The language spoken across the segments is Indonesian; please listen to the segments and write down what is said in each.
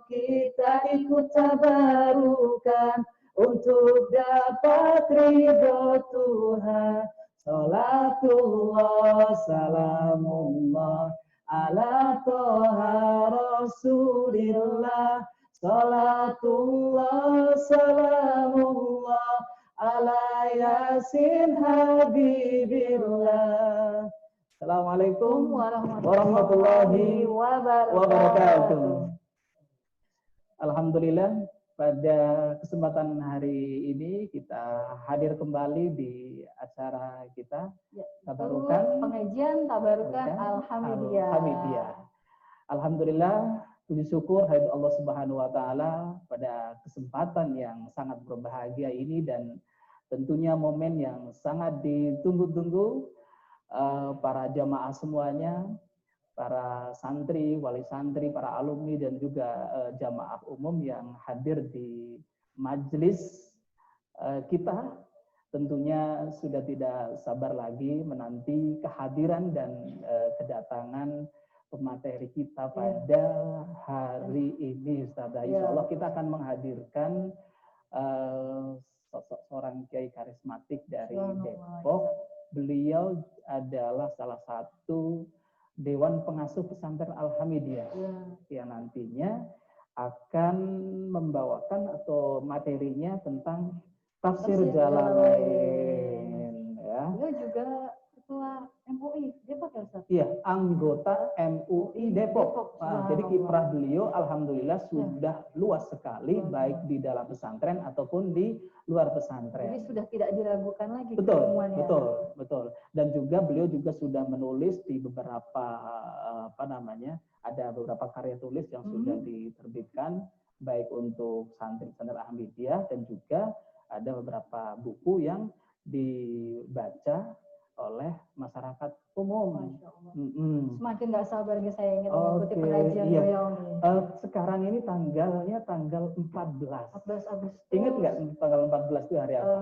kita ikut tabarukan untuk dapat ridho Tuhan. Salatullah salamullah ala toha rasulillah. Salatullah salamullah ala yasin habibillah. Assalamualaikum warahmatullahi wabarakatuh. Alhamdulillah, pada kesempatan hari ini kita hadir kembali di acara kita Tabarukan, pengajian Tabarukan Al-Hamidiyah. Alhamdulillah, puji syukur hadirat Allah Subhanahu wa taala pada kesempatan yang sangat berbahagia ini, dan tentunya momen yang sangat ditunggu-tunggu para jamaah semuanya, para santri, wali santri, para alumni, dan juga jamaah umum yang hadir di majelis kita. Tentunya sudah tidak sabar lagi menanti kehadiran dan kedatangan pemateri kita pada hari ini, Ustazah. Insya Allah kita akan menghadirkan sosok seorang kiai karismatik dari Depok. Beliau adalah salah satu Dewan Pengasuh Pesantren Al-Hamidiyah yang nantinya akan membawakan atau materinya tentang tafsir Jalalain. Ya. Beliau juga ketua MUI Depok ya, Ustaz? Iya, anggota MUI Depok. Nah, jadi kiprah beliau alhamdulillah sudah luas sekali, baik di dalam pesantren ataupun di luar pesantren. Jadi sudah tidak diragukan lagi. Betul. Dan juga beliau juga sudah menulis di beberapa ada beberapa karya tulis yang sudah diterbitkan baik untuk santri-santri Ahmadiyah, dan juga ada beberapa buku yang dibaca oleh masyarakat umum. Semakin nggak sabar nih saya ingin mengikuti pengajian beliau. Sekarang ini tanggalnya tanggal 14. 14 Agustus. Ingat nggak tanggal 14 itu hari apa?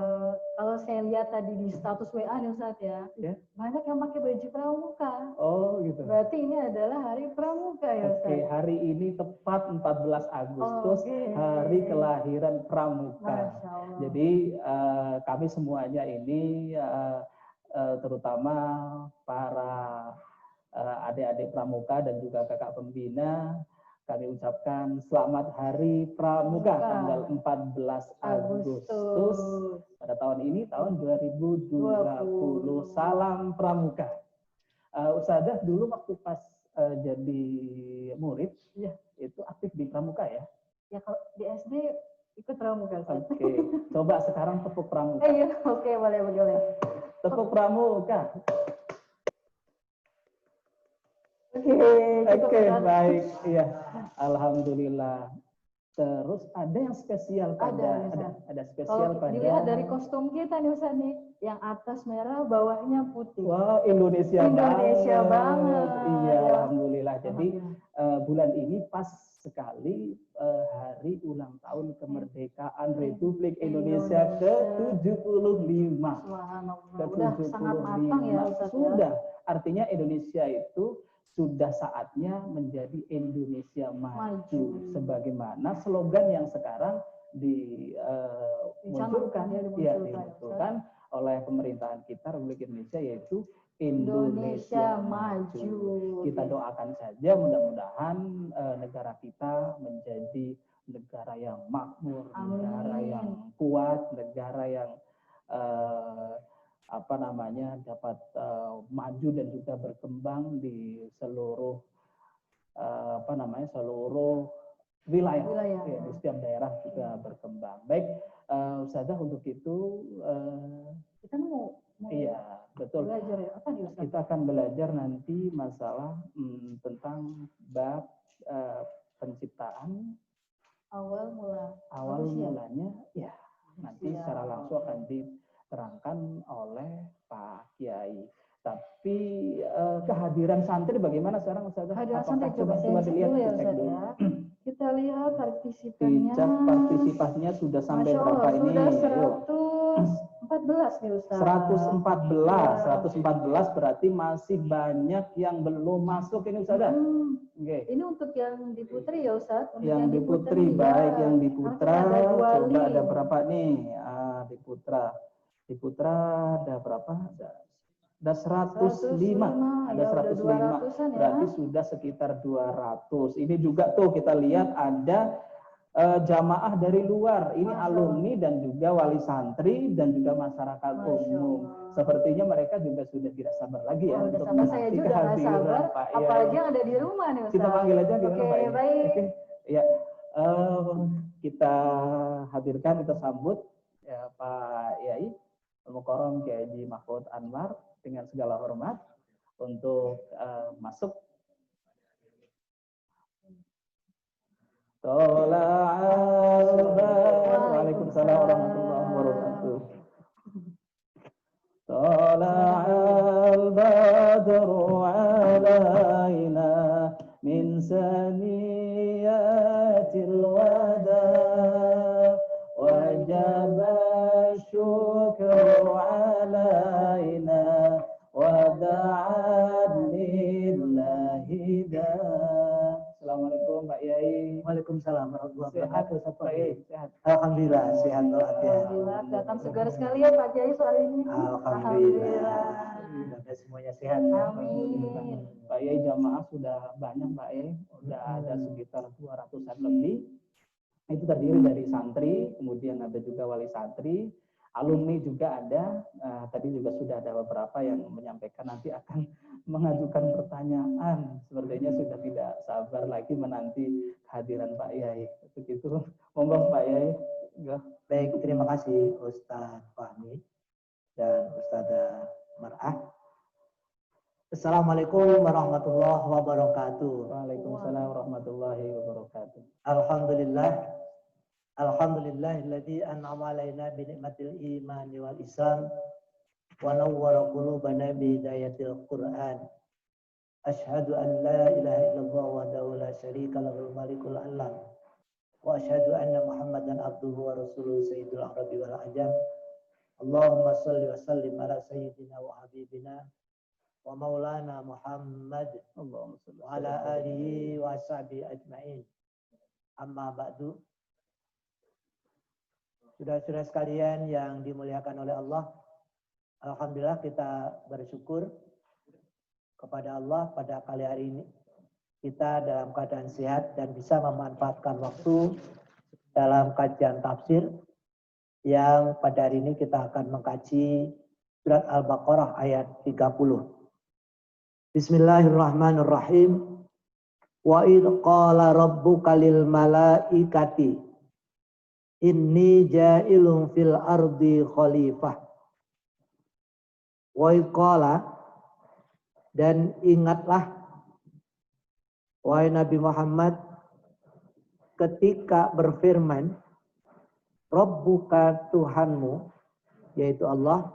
Kalau saya lihat tadi di status WA nih Ustaz ya, banyak yang pakai baju pramuka. Oh gitu. Berarti ini adalah hari pramuka ya Ustaz? Oke, hari ini tepat 14 Agustus, hari kelahiran pramuka. Jadi kami semuanya ini terutama para adik-adik pramuka dan juga kakak pembina, kami ucapkan selamat Hari Pramuka tanggal 14 Agustus pada tahun ini, tahun 2020. Salam Pramuka. Ustazah dulu waktu pas jadi murid itu aktif di pramuka ya? Ya kalau di SD ikut pramuka. Oke, coba sekarang tepuk pramuka. Oke, boleh. Tepuk pramuka. Oke, baik. Iya, alhamdulillah. Terus ada yang spesial pada ada spesial pada. Dilihat dari kostum kita nih Ustaz nih, yang atas merah, bawahnya putih. Wow, Indonesia banget. Iya, alhamdulillah. Jadi bulan ini pas sekali hari ulang tahun kemerdekaan Republik Indonesia ke-75. Sudah sangat matang ya Ustaz. Sudah, artinya Indonesia itu sudah saatnya menjadi Indonesia maju, sebagaimana slogan yang sekarang dimunculkan oleh pemerintahan kita Republik Indonesia, yaitu Indonesia Maju. Kita doakan saja mudah-mudahan negara kita menjadi negara yang makmur, negara yang kuat, negara yang dapat maju dan juga berkembang di seluruh seluruh wilayah. Ya, di setiap daerah juga berkembang. Baik, Ustazah, untuk itu kita mau betul. Belajar ya? Apa nih Ustaz? Kita akan belajar nanti masalah tentang bab penciptaan awal mulanya ya. Nanti secara langsung akan diterangkan oleh Pak Kiai. Tapi kehadiran santri bagaimana sekarang Ustazah? Kehadiran santri coba dilihat ya Ustaz ya. Kita lihat partisipannya. Partisipasinya sudah sampai berapa ini? Sudah 114 114 nih Ustaz. 114 berarti masih banyak yang belum masuk ini Ustaz. Okay. Ini untuk yang di Putri ya Ustaz. Yang di Putri, baik yang di Putra. Coba ada berapa nih? Di Putra. Di Putra ada berapa? Ada 105. Ada 105. Berarti sudah sekitar 200. Ini juga tuh kita lihat ada jamaah dari luar, ini alumni dan juga wali santri dan juga masyarakat umum. Sepertinya mereka juga sudah tidak sabar lagi ya untuk saya juga kehadiran Pak Yai. Apalagi yang ada di rumah nih Ustaz. Kita panggil aja gimana Pak Yai? Baik. Ya, kita hadirkan, kita sambut ya Pak Yai Al-Mukarram Kiai Haji Mahfud Anwar dengan segala hormat untuk masuk. Waalaikumsalam warahmatullahi wabarakatuh. Tala'al badru alaina min saniyatil wada wajaba syukru alaina wa da'an lillahi da. Assalamualaikum Pak Yai. Waalaikumsalam warahmatullahi wabarakatuh. Pak Yai, sehat. Alhamdulillah sehat walafiat. Alhamdulillah, datang segar sekali ya Pak Yai soal ini. Alhamdulillah. Semoga semuanya sehat. Amin. Pak Yai, jamaah sudah banyak Pak Yai, sudah ada sekitar 200-an lebih. Itu terdiri dari santri, kemudian ada juga wali santri, alumni juga ada. Tadi juga sudah ada beberapa yang menyampaikan nanti akan mengajukan pertanyaan. Sepertinya sudah tidak sabar lagi menanti kehadiran Pak Yai. Begitu. Monggo Pak Yai. Baik, terima kasih Ustaz Fahmi dan Ustazah Mar'ah. Assalamualaikum warahmatullahi wabarakatuh. Waalaikumsalam warahmatullahi wabarakatuh. Alhamdulillah. Alhamdulillahilladzi an'ama 'alaina bi ni'matil imani wal islam wa nawwara qulubana bi hidayatil Qur'an. Asyhadu an la ilaha illallah wahdahu la syarika lahul malikul alam. Wa asyhadu anna Muhammadan abduhu wa rasuluhu sayyidul arabi wal ajam. Allahumma shalli wa sallim ala sayyidina wa habibina wa maulana Muhammad wa ala alihi wa sahbihi ajma'in. Amma ba'du. Saudara-saudara sekalian yang dimuliakan oleh Allah, alhamdulillah kita bersyukur kepada Allah pada kali hari ini kita dalam keadaan sehat dan bisa memanfaatkan waktu dalam kajian tafsir yang pada hari ini kita akan mengkaji surat Al-Baqarah ayat 30. Bismillahirrahmanirrahim. Wa idh qala rabbuka lil malaikati inni ja'ilun fil ardi khalifah. Wa idh qala, dan ingatlah wahai Nabi Muhammad ketika berfirman Rabbuka Tuhanmu, yaitu Allah,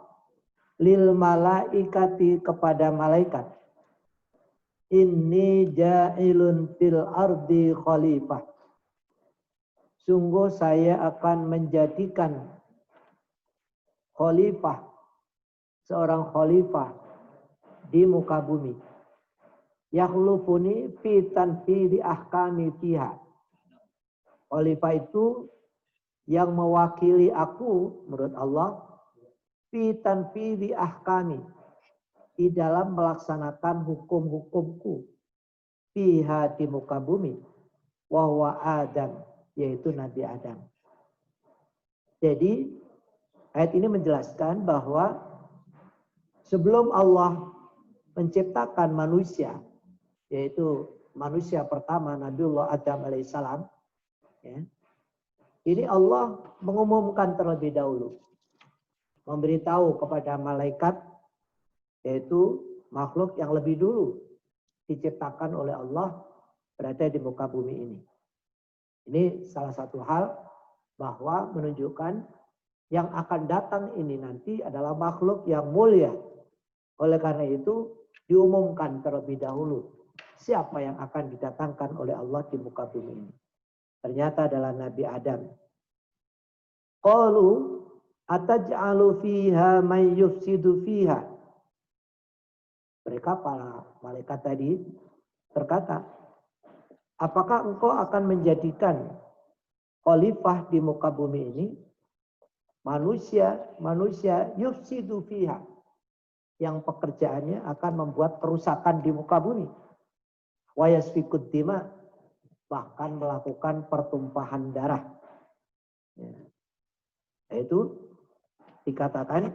lil malaikati kepada malaikat, inni ja'ilun fil ardi khalifah, sungguh saya akan menjadikan khalifah, seorang khalifah di muka bumi. Yakhlufuni fi tanfidhi ahkami fiha. Khalifah itu yang mewakili aku menurut Allah fi tanfidhi ahkami, di dalam melaksanakan hukum-hukumku, fiha di muka bumi, wa huwa Adam, yaitu Nabi Adam. Jadi ayat ini menjelaskan bahwa sebelum Allah menciptakan manusia, yaitu manusia pertama Nabiullah Adam alaihissalam, ya, ini Allah mengumumkan terlebih dahulu, memberitahu kepada malaikat, yaitu makhluk yang lebih dulu diciptakan oleh Allah berada di muka bumi ini. Ini salah satu hal bahwa menunjukkan yang akan datang ini nanti adalah makhluk yang mulia. Oleh karena itu diumumkan terlebih dahulu siapa yang akan didatangkan oleh Allah di muka bumi ini. Ternyata adalah Nabi Adam. Qalu, Ataj'alu fiha may yufsidu fiha. Mereka para malaikat tadi berkata, apakah engkau akan menjadikan khalifah di muka bumi ini manusia yufsidu fiha, yang pekerjaannya akan membuat kerusakan di muka bumi, wa yasfikud dima, bahkan melakukan pertumpahan darah. Yaitu dikatakan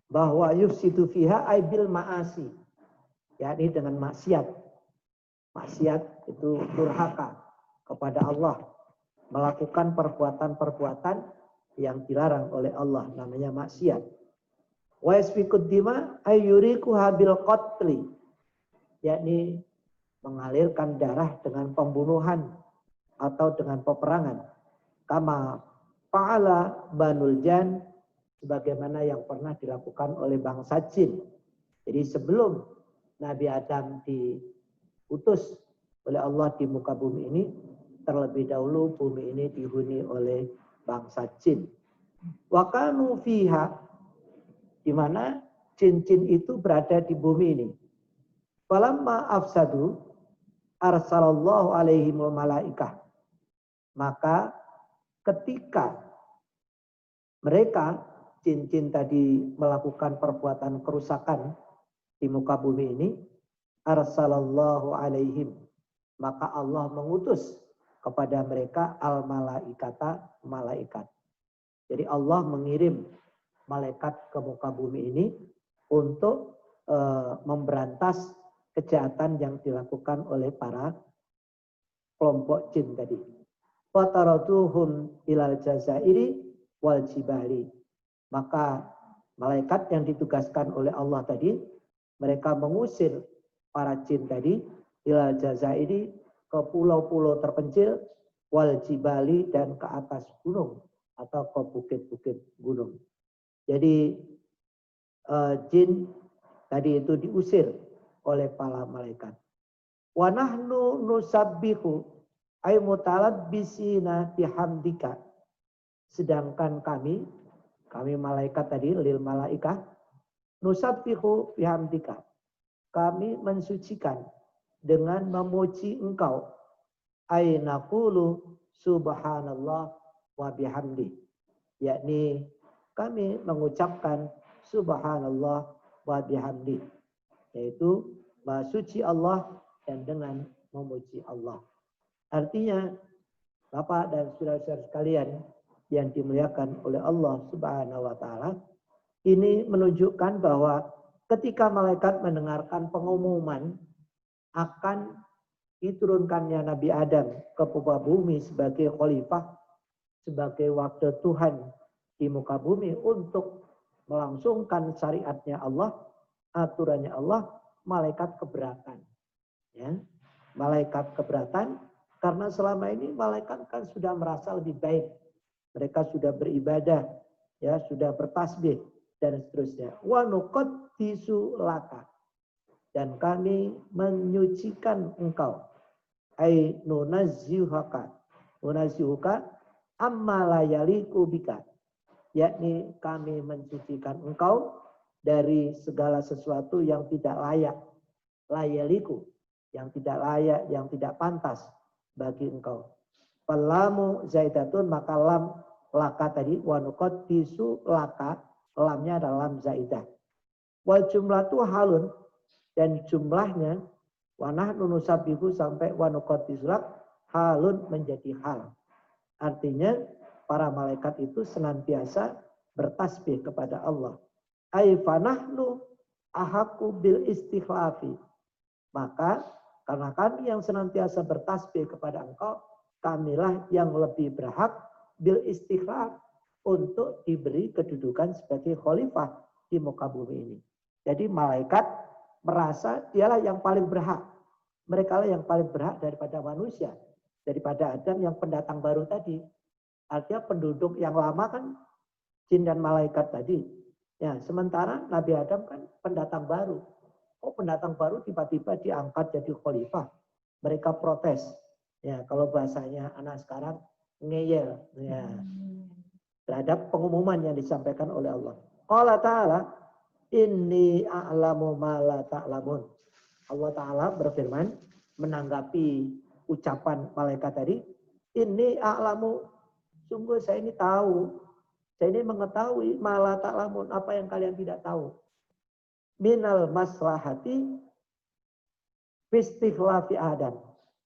bahwa yufsidu fiha ay bil ma'asi, yakni dengan maksiat. Maksiat itu durhaka kepada Allah, melakukan perbuatan-perbuatan yang dilarang oleh Allah, namanya maksiat. Wa yasfikud dima ay yurikuha bil qatli, yakni mengalirkan darah dengan pembunuhan atau dengan peperangan. Kama fa'ala banul jan, sebagaimana yang pernah dilakukan oleh bangsa jin. Jadi sebelum Nabi Adam diutus oleh Allah di muka bumi ini, terlebih dahulu bumi ini dihuni oleh bangsa jin. Wa kanu fiha, di mana jin-jin itu berada di bumi ini. Falamma afsadu arsalallahu alaihimul malaikah. Maka ketika mereka jin-jin tadi melakukan perbuatan kerusakan di muka bumi ini, arsalallahu alaihim, maka Allah mengutus kepada mereka al-malaikata, malaikat. Jadi Allah mengirim malaikat ke muka bumi ini untuk memberantas kejahatan yang dilakukan oleh para kelompok jin tadi. Fataraduhum ilal jazairi wal jibali. Maka malaikat yang ditugaskan oleh Allah tadi, mereka mengusir para jin tadi ilal jazairi, ke pulau-pulau terpencil, wal jibali, dan ke atas gunung atau ke bukit-bukit gunung. Jadi jin tadi itu diusir oleh para malaikat. Wa nahnu nusabbihu ay mutalabbisina bihamdika. Sedangkan kami malaikat tadi, lil malaikah, nusabbihu bihamdika, kami mensucikan dengan memuji engkau. Ay naqulu subhanallah wa bihamdi, yakni kami mengucapkan subhanallah wa bihamdi, yaitu maha suci Allah dan dengan memuji Allah. Artinya, Bapak dan saudara-saudara sekalian yang dimuliakan oleh Allah Subhanahu wa taala, ini menunjukkan bahwa ketika malaikat mendengarkan pengumuman akan diturunkannya Nabi Adam ke muka bumi sebagai khalifah, sebagai wakil Tuhan di muka bumi untuk melangsungkan syariatnya Allah, aturannya Allah, malaikat keberatan. Ya, malaikat keberatan karena selama ini malaikat kan sudah merasa lebih baik. Mereka sudah beribadah, ya, sudah bertasbih dan seterusnya. Wa nuqaddisu laka, dan kami menyucikan engkau. Ai nunazzihuka, nunazzihuka amma la yaliqu bika, yakni kami mensucikan engkau dari segala sesuatu yang tidak layak, layaliku, yang tidak layak, yang tidak pantas bagi engkau. Pelamu zaidatun, maka lam laka tadi, wa nuqaddisu laka, lamnya adalah lam zaidah. Wal jumlatu halun, dan jumlahnya wa nahnu nusabbihu sampai wa nuqaddisu lak, halun menjadi hal. Artinya para malaikat itu senantiasa bertasbih kepada Allah. Ai fanahnu ahaku bil istikhlafi. Maka karena kami yang senantiasa bertasbih kepada engkau, kamilah yang lebih berhak bil istikhlaf, untuk diberi kedudukan sebagai khalifah di muka bumi ini. Jadi malaikat merasa dialah yang paling berhak. Mereka lah yang paling berhak daripada manusia, daripada Adam yang pendatang baru tadi. Artinya penduduk yang lama kan jin dan malaikat tadi. Ya, sementara Nabi Adam kan pendatang baru. Oh, pendatang baru tiba-tiba diangkat jadi khalifah. Mereka protes. Ya, kalau bahasanya anak sekarang ngeyel. Ya. terhadap pengumuman yang disampaikan oleh Allah. Allah Ta'ala, inni a'lamu ma la ta'lamun. Allah Ta'ala berfirman, menanggapi ucapan malaikat tadi, inni a'lamu, sungguh saya ini tahu, saya ini mengetahui ma la ta'lamun, apa yang kalian tidak tahu. Minal maslahati fistikhlafi Adam,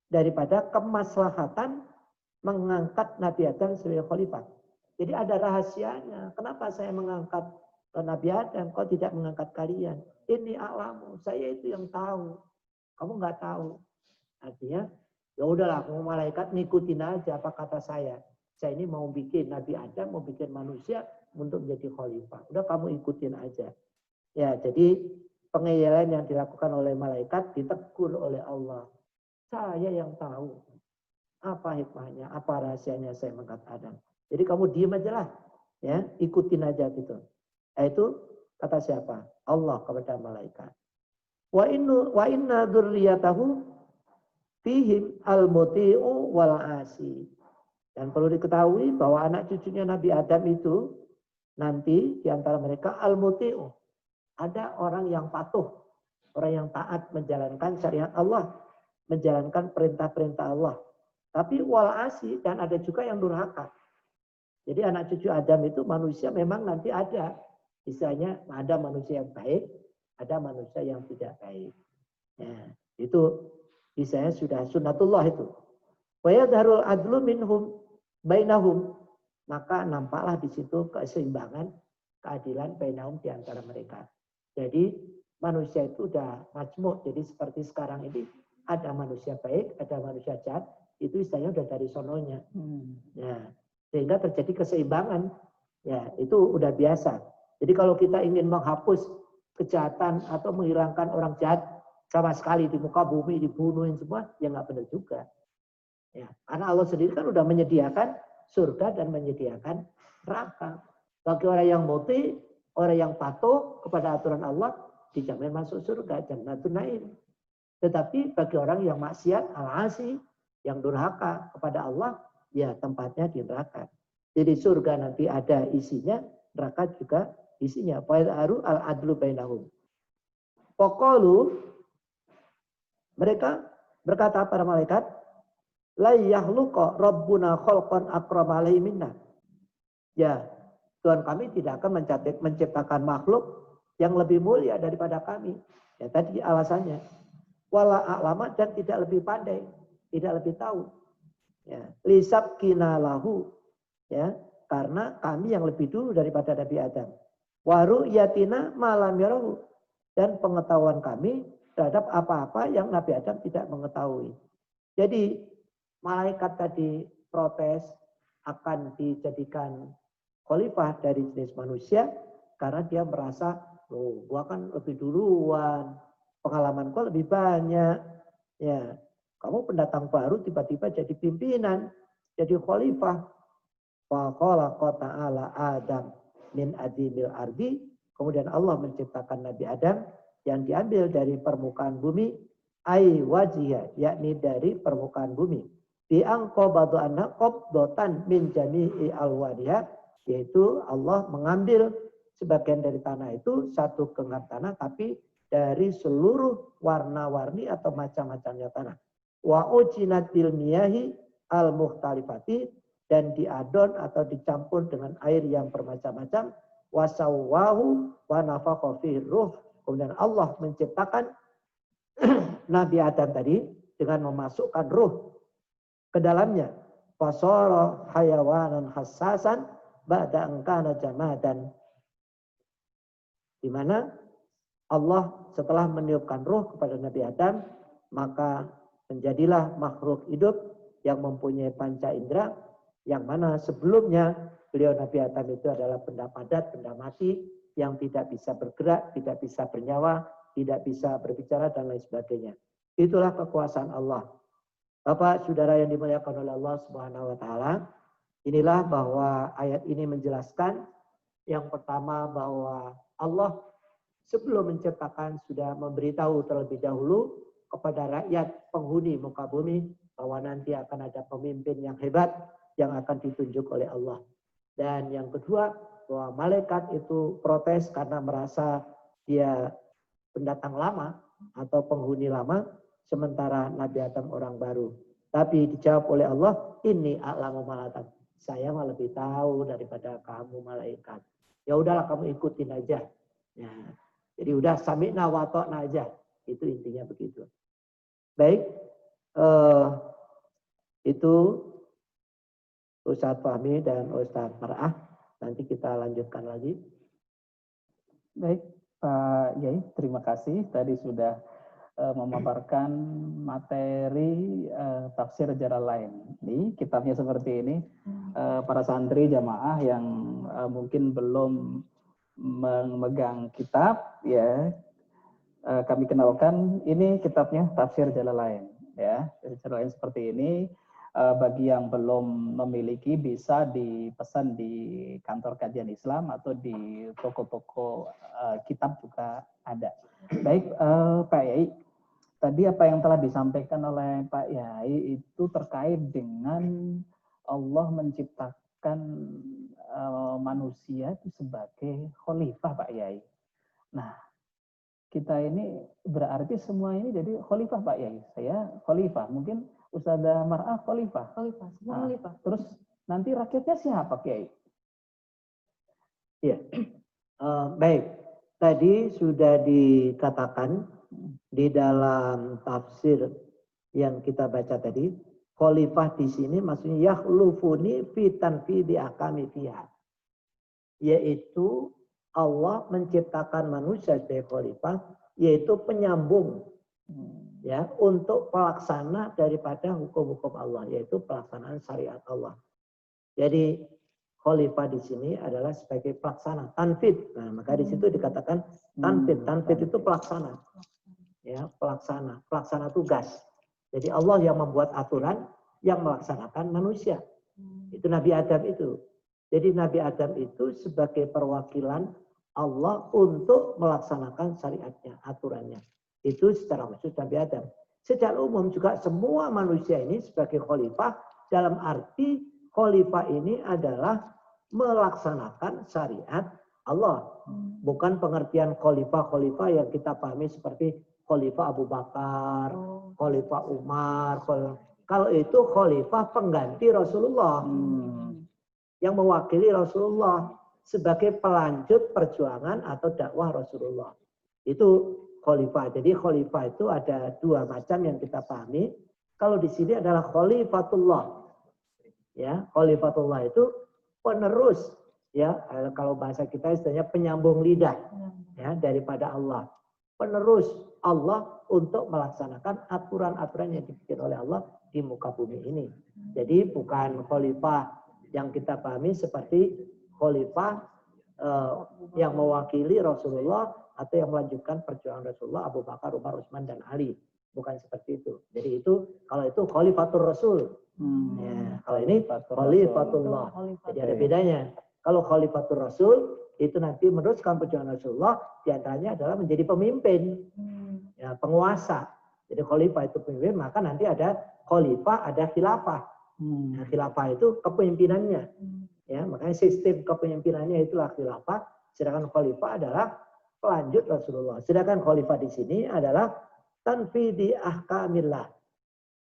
daripada kemaslahatan mengangkat Nabi Adam sebagai khalifah. Jadi ada rahasianya. Kenapa saya mengangkat Nabi Adam, kau tidak mengangkat kalian? Ini a'lamu, saya itu yang tahu. Kamu nggak tahu. Artinya, ya udahlah, kamu malaikat ngikutin aja apa kata saya. Saya ini mau bikin Nabi Adam, mau bikin manusia untuk menjadi khalifah. Udah kamu ikutin aja. Ya, jadi pengeyalan yang dilakukan oleh malaikat ditegur oleh Allah. Saya yang tahu. Apa hikmahnya, apa rahasianya saya mengangkat Adam. Jadi kamu diam aja lah, ya, ikutin aja gitu. Itu kata siapa? Allah kepada malaikat. Wa inna dzurriyyatahu fihim al-muti'u wal 'asi. Dan perlu diketahui bahwa anak cucunya Nabi Adam itu nanti di antara mereka al-muti'u. Ada orang yang patuh, orang yang taat menjalankan syariat Allah, menjalankan perintah-perintah Allah. Tapi wal 'asi, dan ada juga yang durhaka. Jadi anak cucu Adam itu manusia memang nanti ada. Misalnya ada manusia yang baik, ada manusia yang tidak baik. Ya, itu misalnya sudah sunnatullah itu. Wa yadharul adlu minhum bainahum. Maka nampaklah di situ keseimbangan, keadilan bainahum di antara mereka. Jadi manusia itu udah majmuk. Jadi seperti sekarang ini ada manusia baik, ada manusia jahat. Itu istilahnya udah dari sononya. Ya. Sehingga terjadi keseimbangan, ya itu udah biasa. Jadi kalau kita ingin menghapus kejahatan atau menghilangkan orang jahat sama sekali di muka bumi, dibunuhin semua, ya nggak benar juga. Ya, karena Allah sendiri kan udah menyediakan surga dan menyediakan neraka. Bagi orang yang muti, orang yang patuh kepada aturan Allah, dijamin masuk surga, Jannatun Naim. Tetapi bagi orang yang maksiat, al-asi, yang durhaka kepada Allah, ya tempatnya di neraka. Jadi surga nanti ada isinya, neraka juga isinya. Fa'idharu al-adlu bainahum. Pokolu, mereka berkata para malaikat, la yahluqa rabbuna khalqan akrama alaihi minna. Ya, Tuhan kami tidak akan menciptakan makhluk yang lebih mulia daripada kami. Ya tadi alasannya. Wala a'lama, dan tidak lebih pandai, tidak lebih tahu. Ya, lisab kinalahu, ya, karena kami yang lebih dulu daripada Nabi Adam. Waru yatina malam yarahu, dan pengetahuan kami terhadap apa-apa yang Nabi Adam tidak mengetahui. Jadi malaikat tadi protes akan dijadikan khalifah dari jenis manusia karena dia merasa, loh, gua kan lebih duluan, pengalamanku lebih banyak, ya. Kamu pendatang baru tiba-tiba jadi pimpinan, jadi khalifah. Fa khalaqa ta'ala Adam min adimil ardi. Kemudian Allah menciptakan Nabi Adam yang diambil dari permukaan bumi, ai wajhiya, yakni dari permukaan bumi. Bi anqabadu anna qabdatan min jami'i alwadiha, yaitu Allah mengambil sebagian dari tanah itu, satu genggam tanah, tapi dari seluruh warna-warni atau macam-macamnya tanah. Wa ujinat bil miyahi al mukhtalifati, dan diadon atau dicampur dengan air yang bermacam-macam. Wasawwahu wa nafakha fihi ruh. Kemudian Allah menciptakan Nabi Adam tadi dengan memasukkan ruh ke dalamnya. Fasara hayawanan hassasan ba'da angkana jamadan. Di mana Allah setelah meniupkan ruh kepada Nabi Adam, maka menjadilah makhluk hidup yang mempunyai panca indera, yang mana sebelumnya beliau Nabi Adam itu adalah benda padat, benda mati, yang tidak bisa bergerak, tidak bisa bernyawa, tidak bisa berbicara, dan lain sebagainya. Itulah kekuasaan Allah. Bapak, saudara yang dimuliakan oleh Allah Subhanahu wa Ta'ala, inilah bahwa ayat ini menjelaskan yang pertama bahwa Allah sebelum menciptakan sudah memberitahu terlebih dahulu kepada rakyat penghuni muka bumi bahwa nanti akan ada pemimpin yang hebat yang akan ditunjuk oleh Allah. Dan yang kedua, bahwa malaikat itu protes karena merasa dia pendatang lama atau penghuni lama, sementara Nabi Adam orang baru. Tapi dijawab oleh Allah, ini a'lamu malakat. Saya mah lebih tahu daripada kamu malaikat. Ya udahlah kamu ikutin aja. Ya. Jadi udah sami'na wa ta'na aja. Itu intinya begitu. Baik, itu Ustadz Fahmi dan Ustadz Mar'ah. Nanti kita lanjutkan lagi. Baik, Pak Yai, terima kasih. Tadi sudah memaparkan materi tafsir Jalalain. Ini kitabnya seperti ini. Para santri jamaah yang mungkin belum memegang kitab, ya kami kenalkan ini kitabnya tafsir Jalalain. Ya, Jalalain seperti ini. Bagi yang belum memiliki bisa dipesan di kantor kajian Islam atau di toko-toko kitab juga ada. Baik, Pak Yai, tadi apa yang telah disampaikan oleh Pak Yai itu terkait dengan Allah menciptakan manusia itu sebagai khalifah, Pak Yai. Nah, kita ini berarti semua ini jadi khalifah, Pak Yai. Saya khalifah, mungkin Ustadzah Mar'ah khalifah. Khalifah, semua khalifah. Terus nanti rakyatnya siapa, Kiai? Ya, baik. Tadi sudah dikatakan di dalam tafsir yang kita baca tadi, khalifah di sini maksudnya yakhlufuni fi tanfidhi ahkami fiha. Yaitu Allah menciptakan manusia sebagai khalifah, yaitu penyambung ya untuk pelaksana daripada hukum-hukum Allah, yaitu pelaksanaan syariat Allah. Jadi khalifah di sini adalah sebagai pelaksana, tanfid. Nah, maka di situ dikatakan tanfid. Tanfid itu pelaksana. Ya, pelaksana tugas. Jadi Allah yang membuat aturan, yang melaksanakan manusia. Itu Nabi Adam itu. Jadi Nabi Adam itu sebagai perwakilan Allah untuk melaksanakan syariatnya, aturannya. Itu secara khusus Nabi Adam. Secara umum juga semua manusia ini sebagai khalifah, dalam arti khalifah ini adalah melaksanakan syariat Allah. Bukan pengertian khalifah yang kita pahami seperti khalifah Abu Bakar, khalifah Umar. Kalau itu khalifah pengganti Rasulullah. Yang mewakili Rasulullah sebagai pelanjut perjuangan atau dakwah Rasulullah. Itu khalifah. Jadi khalifah itu ada dua macam yang kita pahami. Kalau di sini adalah khalifatullah. Ya, khalifatullah itu penerus, ya. Kalau bahasa kita istilahnya penyambung lidah, ya, daripada Allah. Penerus Allah untuk melaksanakan aturan-aturan yang dibikin oleh Allah di muka bumi ini. Jadi bukan khalifah yang kita pahami seperti khalifah yang mewakili Rasulullah atau yang melanjutkan perjuangan Rasulullah, Abu Bakar, Umar, Utsman, dan Ali. Bukan seperti itu. Jadi itu, kalau itu khalifatul Rasul. Ya, kalau ini khalifatullah. Jadi ada bedanya. Kalau khalifatul Rasul, itu nanti meneruskan perjuangan Rasulullah, diantaranya adalah menjadi pemimpin. Ya, penguasa. Jadi khalifah itu pemimpin, maka nanti ada khalifah, ada khilafah. Nah, khilafah itu kepemimpinannya. Ya, makanya sistem kepemimpinannya itulah khilafah, sedangkan khalifah adalah pelanjut Rasulullah. Sedangkan khalifah di sini adalah tanfidhi ahkamillah,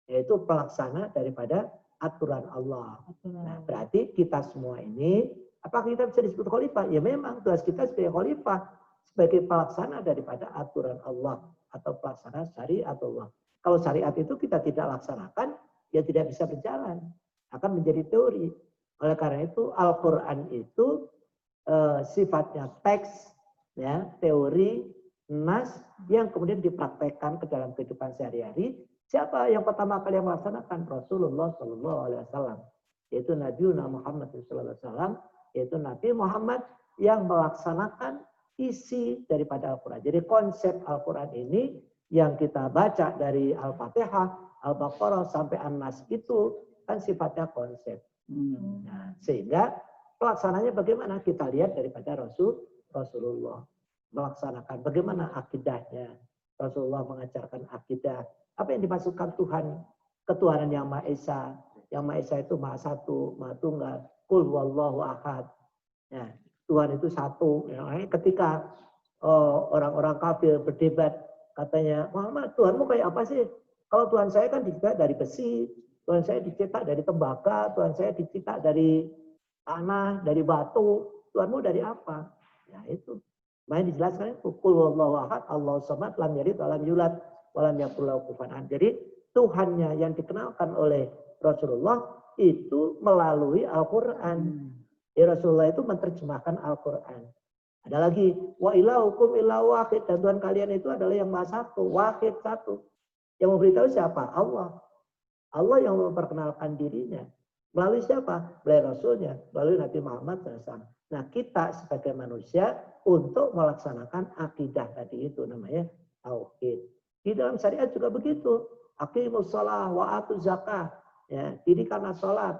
yaitu pelaksana daripada aturan Allah. Nah, berarti kita semua ini, apakah kita bisa disebut khalifah? Ya memang tugas kita sebagai khalifah, sebagai pelaksana daripada aturan Allah atau pelaksana syariat Allah. Kalau syariat itu kita tidak laksanakan, ya tidak bisa berjalan, akan menjadi teori. Oleh karena itu Al-Quran itu sifatnya teks, ya, teori, nas yang kemudian dipraktekkan ke dalam kehidupan sehari-hari. Siapa yang pertama kali yang melaksanakan? Rasulullah Shallallahu Alaihi Wasallam, yaitu Nabi Muhammad Sallallahu Alaihi Wasallam, yaitu Nabi Muhammad yang melaksanakan isi daripada Al-Quran. Jadi konsep Al-Quran ini yang kita baca dari Al-Fatihah, Al-Baqarah sampai An-Nas itu kan sifatnya konsep. Nah, sehingga pelaksananya bagaimana kita lihat daripada Rasulullah melaksanakan bagaimana akidahnya. Rasulullah mengajarkan akidah. Apa yang dimaksudkan Tuhan? Ketuhanan yang Maha Esa. Yang Maha Esa itu Maha Satu, Maha Tunggal. Qul huwallahu ahad. Ya, Tuhan itu satu. Ya, ketika orang-orang kafir berdebat, katanya, Muhammad, Tuhanmu kayak apa sih? Kalau Tuhan saya kan dicetak dari besi, Tuhan saya dicetak dari tembaga, Tuhan saya dicetak dari tanah, dari batu. Tuhanmu dari apa? Ya itu. Makanya dijelaskan itu. Qul huwallahu ahad, Allahu samad, lam yalid wa lam yulad wa lam yakul lahu kufuwan ahad. Jadi Tuhannya yang dikenalkan oleh Rasulullah itu melalui Al-Quran. Ya, Rasulullah itu menerjemahkan Al-Quran. Ada lagi, wa ilahukum ilahu wahid, dan Tuhan kalian itu adalah yang maha satu, wahid satu. Yang memberitahu siapa? Allah. Allah yang memperkenalkan dirinya. Melalui siapa? Melalui Rasulnya, melalui Nabi Muhammad SAW. Nah, kita sebagai manusia untuk melaksanakan akidah tadi itu namanya tauhid. Di dalam syariat juga begitu. Aqimus shalah wa atuz zakah. Ya, dirikanlah sholat,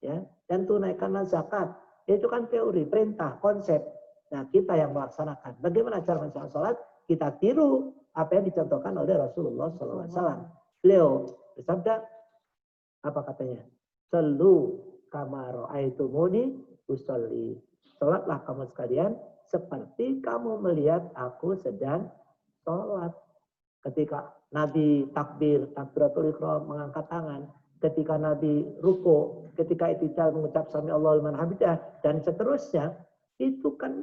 ya, dan tunaikanlah zakat. Itu kan teori, perintah, konsep. Nah, kita yang melaksanakan. Bagaimana cara melaksanakan sholat? Kita tiru apa yang dicontohkan oleh Rasulullah SAW. Beliau bersabda, apa katanya? Sallu kama ra'aitumuni usolli. Sholatlah kamu sekalian seperti kamu melihat aku sedang sholat. Ketika Nabi takbir, takbiratul ihram, mengangkat tangan. Ketika Nabi ruku, ketika i'tidal mengucap sami Allahu liman hamidah, dan seterusnya, itu kan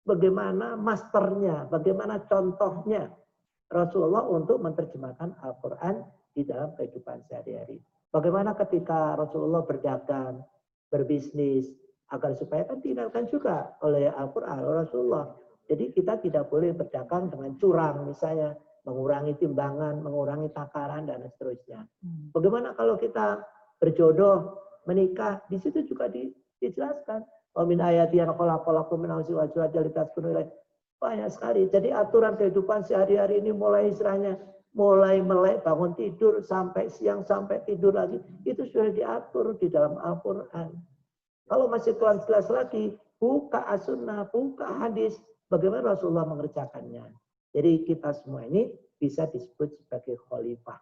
bagaimana masternya, bagaimana contohnya Rasulullah untuk menerjemahkan Al-Quran di dalam kehidupan sehari-hari. Bagaimana ketika Rasulullah berdagang, berbisnis, agar supaya kan diingatkan juga oleh Al-Quran, oleh Rasulullah. Jadi kita tidak boleh berdagang dengan curang misalnya, mengurangi timbangan, mengurangi takaran, dan seterusnya. Bagaimana kalau kita berjodoh, menikah, di situ juga dijelaskan. Min ayati an khalaqalakum min anfusikum azwajan litaskunu ilaiha. Banyak sekali. Jadi aturan kehidupan sehari-hari ini mulai istilahnya, mulai melek bangun tidur sampai siang sampai tidur lagi, itu sudah diatur di dalam Al-Quran. Kalau masih kurang jelas lagi, buka as-sunnah, buka hadis, bagaimana Rasulullah mengerjakannya. Jadi kita semua ini bisa disebut sebagai khalifah,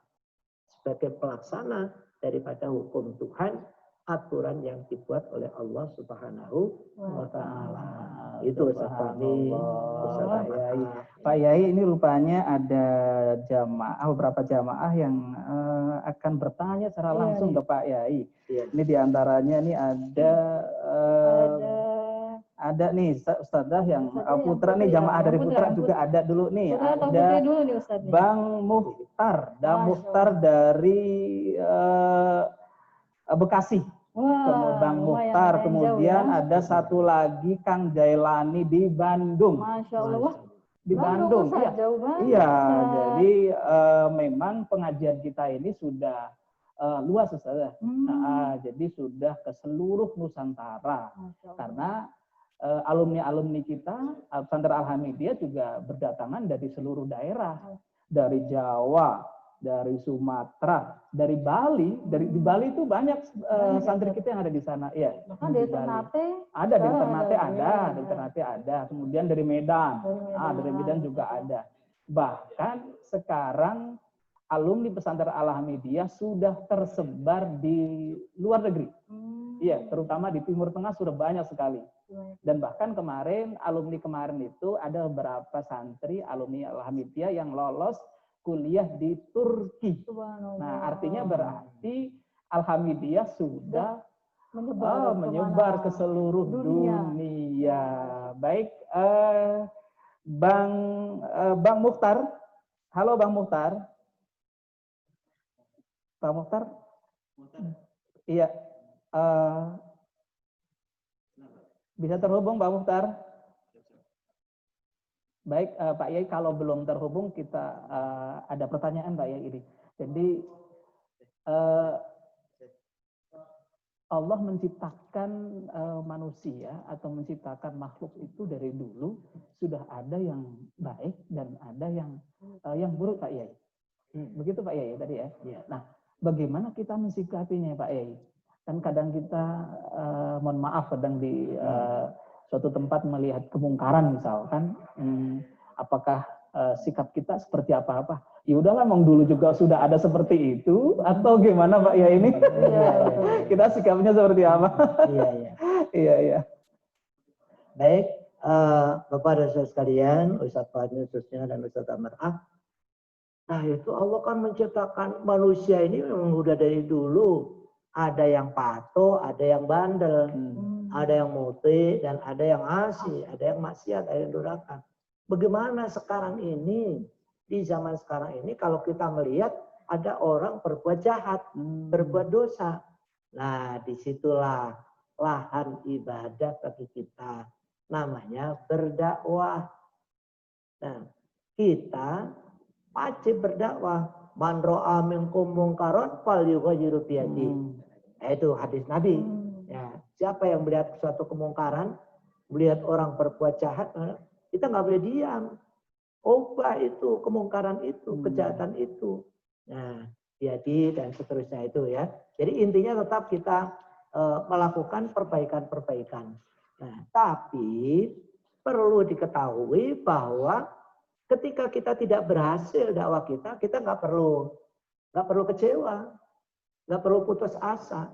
sebagai pelaksana daripada hukum Tuhan, aturan yang dibuat oleh Allah Subhanahu wa Ta'ala. Itu Pak Yai, ini rupanya ada jamaah, beberapa jamaah yang akan bertanya secara langsung ke Pak Yai. Ini diantaranya nih ada nih Ustadzah yang Putra nih, jamaah dari Putra juga ada dulu nih. Ada Bang Muhtar, dari Bekasi. Bang Muhtar, kemudian ada satu lagi Kang Jailani di Bandung. Masya Allah. Di Bandung, iya. Iya, jadi memang pengajian kita ini sudah luas, Ustaz. Jadi sudah ke seluruh Nusantara. Karena alumni-alumni kita, Pesantren Al-Hamidiyah juga berdatangan dari seluruh daerah. Dari Jawa, dari Sumatera, dari Bali, di Bali itu banyak santri kita yang ada di sana, ya. Bahkan dari Ternate ada, dari Ternate ada, kemudian dari Medan, dari Medan juga ada. Bahkan sekarang alumni Pesantren Al-Hamidiyah sudah tersebar di luar negeri, iya, terutama di Timur Tengah sudah banyak sekali. Dan bahkan alumni kemarin itu ada beberapa santri alumni Al-Hamidiyah yang lolos kuliah di Turki. Nah, artinya berarti Al-Hamidiyah sudah menyebar ke seluruh dunia. Baik, Bang Muhtar. Halo Bang Muhtar. Bang Muhtar? Iya. Bisa terhubung Bang Muhtar? Baik, Pak Yai, kalau belum terhubung kita ada pertanyaan Pak Yai ini. Jadi Allah menciptakan manusia atau menciptakan makhluk itu dari dulu sudah ada yang baik dan ada yang buruk Pak Yai. Begitu Pak Yai tadi ya. Nah, bagaimana kita mensikapinya Pak Yai? Kan kadang kita mohon maaf kadang di suatu tempat melihat kemungkaran misalkan, apakah sikap kita seperti apa-apa? Ya udahlah, emang dulu juga sudah ada seperti itu, atau gimana Pak ya ini? Kita sikapnya seperti apa? Iya, iya. Baik, Bapak dan Saudara sekalian, Ustadz Fadil khususnya dan Ustadz Amarah. Nah itu Allah kan menciptakan manusia ini memang udah dari dulu. Ada yang patuh, ada yang bandel, ada yang muti, dan ada yang asih, ada yang maksiat, ada yang durhaka. Bagaimana sekarang ini, di zaman sekarang ini kalau kita melihat ada orang berbuat jahat, berbuat dosa. Nah disitulah lahan ibadah bagi kita. Namanya berdakwah. Nah kita wajib berdakwah. Man ra'a minkum mungkaran falyughayyiru biyadihi. Itu hadis Nabi. Ya, siapa yang melihat suatu kemungkaran, melihat orang berbuat jahat, kita nggak boleh diam. Ubah itu kemungkaran itu, kejahatan itu. Nah, jadi dan seterusnya itu ya. Jadi intinya tetap kita melakukan perbaikan-perbaikan. Nah, tapi perlu diketahui bahwa ketika kita tidak berhasil dakwah kita nggak perlu kecewa, nggak perlu putus asa.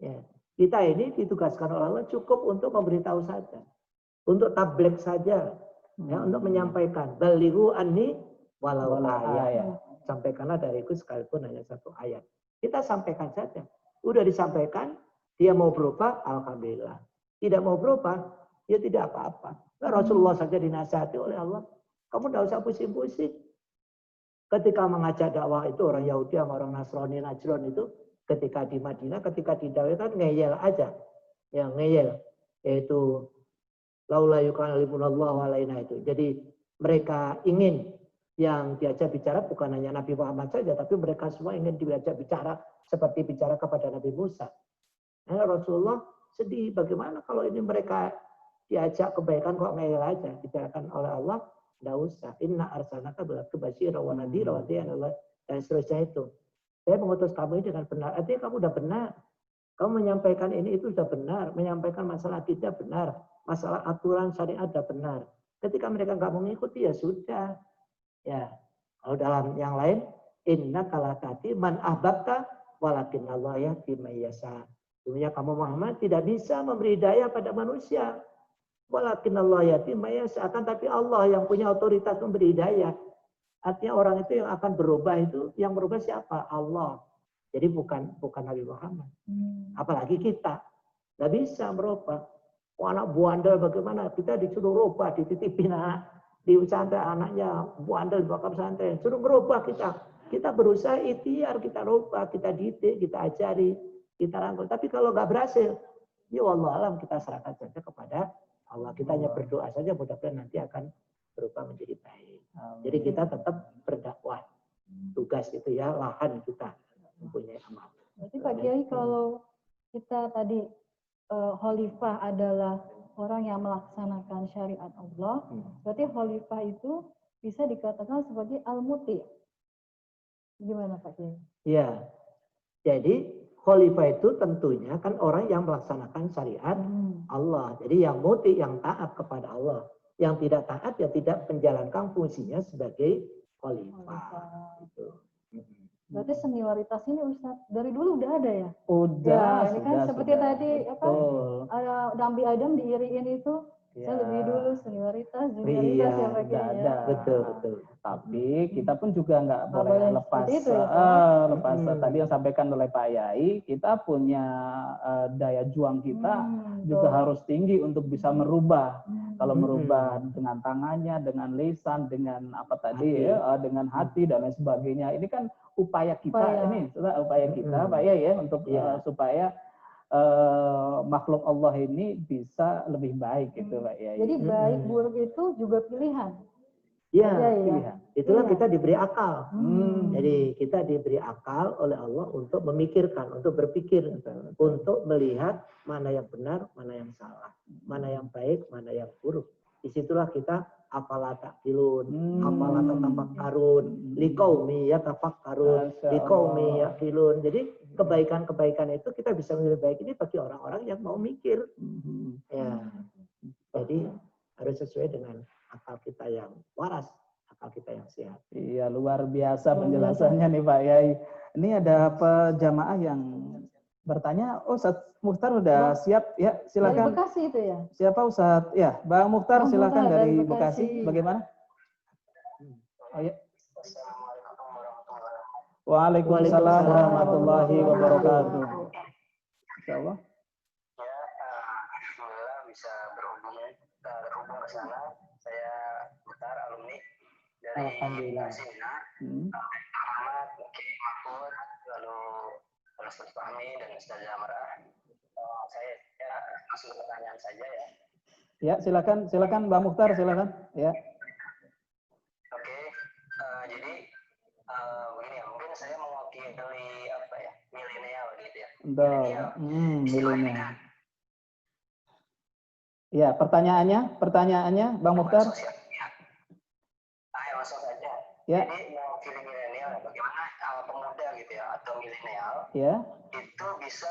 Ya, kita ini ditugaskan oleh Allah cukup untuk memberitahu saja, untuk tabligh saja, ya, untuk menyampaikan. Balighu anni walau ayat. Sampaikanlah dariku sekalipun hanya satu ayat. Kita sampaikan saja. Udah disampaikan, dia mau berubah, alhamdulillah. Tidak mau berubah, ya tidak apa-apa. Nah, Rasulullah saja dinasihati oleh Allah. Kamu tidak usah pusing-pusing. Ketika mengajak dakwah itu orang Yahudi sama orang Nasrani Najran itu ketika di Madinah, ketika di dakwah kan ngeyel aja. Yang ngeyel yaitu laula yukallimunallahu alaina itu. Jadi mereka ingin yang diajak bicara bukan hanya Nabi Muhammad saja, tapi mereka semua ingin diajak bicara seperti bicara kepada Nabi Musa. Nah, Rasulullah sedih, bagaimana kalau ini mereka diajak kebaikan kok ngeyel aja, dibicarakan oleh Allah. Tidak usah. Inna arsalnaka bilhaqqi basyira wa nadhira wa dan seterusnya itu. Saya mengutus kamu ini dengan benar. Artinya kamu sudah benar. Kamu menyampaikan ini itu sudah benar. Menyampaikan masalah kita benar. Masalah aturan syariat sudah benar. Ketika mereka nggak mengikuti ya sudah. Ya. Kalau dalam yang lain, inna kalatati man ahbabta walakin Allah yahdi may yasha. Sebenarnya kamu Muhammad tidak bisa memberi daya pada manusia. Walakin Allah yahdi may yasha, akan tapi Allah yang punya otoritas memberi hidayah. Artinya orang itu yang akan berubah itu, yang berubah siapa? Allah. Jadi bukan Nabi Muhammad. Apalagi kita. Nggak bisa berubah. Oh, anak buandel bagaimana? Kita disuruh rubah, dititipin anak. Di pesantren anaknya buandel dibawa ke pesantren. Suruh berubah kita. Kita berusaha ikhtiar, kita rubah, kita didik, kita ajari, kita rangkul. Tapi kalau nggak berhasil, ya Allah alam kita serahkan saja kepada Allah. Kita hanya berdoa saja, mudah-mudahan nanti akan berubah menjadi baik. Jadi kita tetap berdakwah. Tugas itu ya, lahan kita mempunyai amal. Berarti Pak Kiai kalau kita tadi khalifah adalah orang yang melaksanakan syariat Allah, berarti khalifah itu bisa dikatakan sebagai al-muti. Gimana Pak Kiai? Ya, jadi khalifah itu tentunya kan orang yang melaksanakan syariat Allah. Jadi yang muti, yang taat kepada Allah. Yang tidak taat ya tidak menjalankan fungsinya sebagai khalifah. Gitu. Berarti senioritas ini Ustaz dari dulu udah ada ya? Udah, ya, ini kan seperti tadi apa? Nabi Adam diiriin itu. Saya lebih dulu senioritas, junioritas ya Pak Kiai. Ada. Betul. Tapi kita pun juga nggak boleh lepas itu, ya, lepas tadi yang sampaikan oleh Pak Yai, kita punya daya juang kita juga harus tinggi untuk bisa merubah. Kalau merubah dengan tangannya, dengan lisan, dengan apa tadi ya, dengan hati dan lain sebagainya. Ini kan upaya kita upaya kita Pak Yai ya untuk supaya makhluk Allah ini bisa lebih baik gitu Pak Yai. Jadi baik buruk itu juga pilihan. Ya, pilihan. Itulah kita diberi akal. Jadi kita diberi akal oleh Allah untuk memikirkan, untuk berpikir, untuk melihat mana yang benar, mana yang salah, mana yang baik, mana yang buruk. Disitulah kita afala ta'qilun, afala tatafakkarun, liqaumi yatafakkarun, liqaumi yaqilun. Jadi kebaikan-kebaikan itu kita bisa menjadi baik ini bagi orang-orang yang mau mikir. Ya. Jadi harus sesuai dengan akal kita yang waras, akal kita yang sehat. Iya, luar biasa penjelasannya nih Pak Yai. Ini ada jamaah yang bertanya. Oh, Ustaz Mukhtar udah siap ya, Dari silakan. Bekasi itu ya? Siapa Ustaz? Ya, Bang Mukhtar Bang silakan Mukhtar dari dari Bekasi. Bekasi. Bagaimana? Oh ya. Waalaikumsalam warahmatullahi wabarakatuh. Insyaallah. Ya, alhamdulillah bisa terhubung ke sana. Saya Mukhtar, alumni dari Alhamdulillah. seminar. Hmm. Ahmad, Muki, Mahfud, lalu Ustaz Fahmi dan Ustaz Zamrah. Saya langsung ke pertanyaan saja ya. Ya, silakan Bang Mukhtar, silakan. Ya. Oke, jadi begini ya, mungkin saya mewakili apa ya, milenial gitu ya. Betul. Milenial. Ya, pertanyaannya Bang Mukhtar. Ya, langsung saja. Ya. Jadi mewakili milenial, bagaimana pemuda gitu ya atau milenial Ya. itu bisa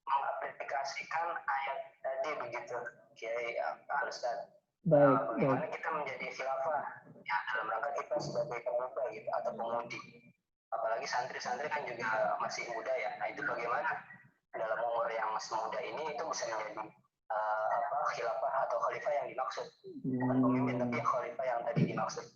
mengaplikasikan ayat tadi begitu, Kiai Ustaz. Baik. Bagaimana kita menjadi khilafah ya dalam rangka kita sebagai pemuda gitu atau pemudi. Apalagi santri-santri kan juga masih muda ya. Nah itu bagaimana dalam umur yang masih muda ini itu bisa menjadi khilafah atau khalifah yang dimaksud, bukan pemimpin tapi khalifah yang tadi dimaksud.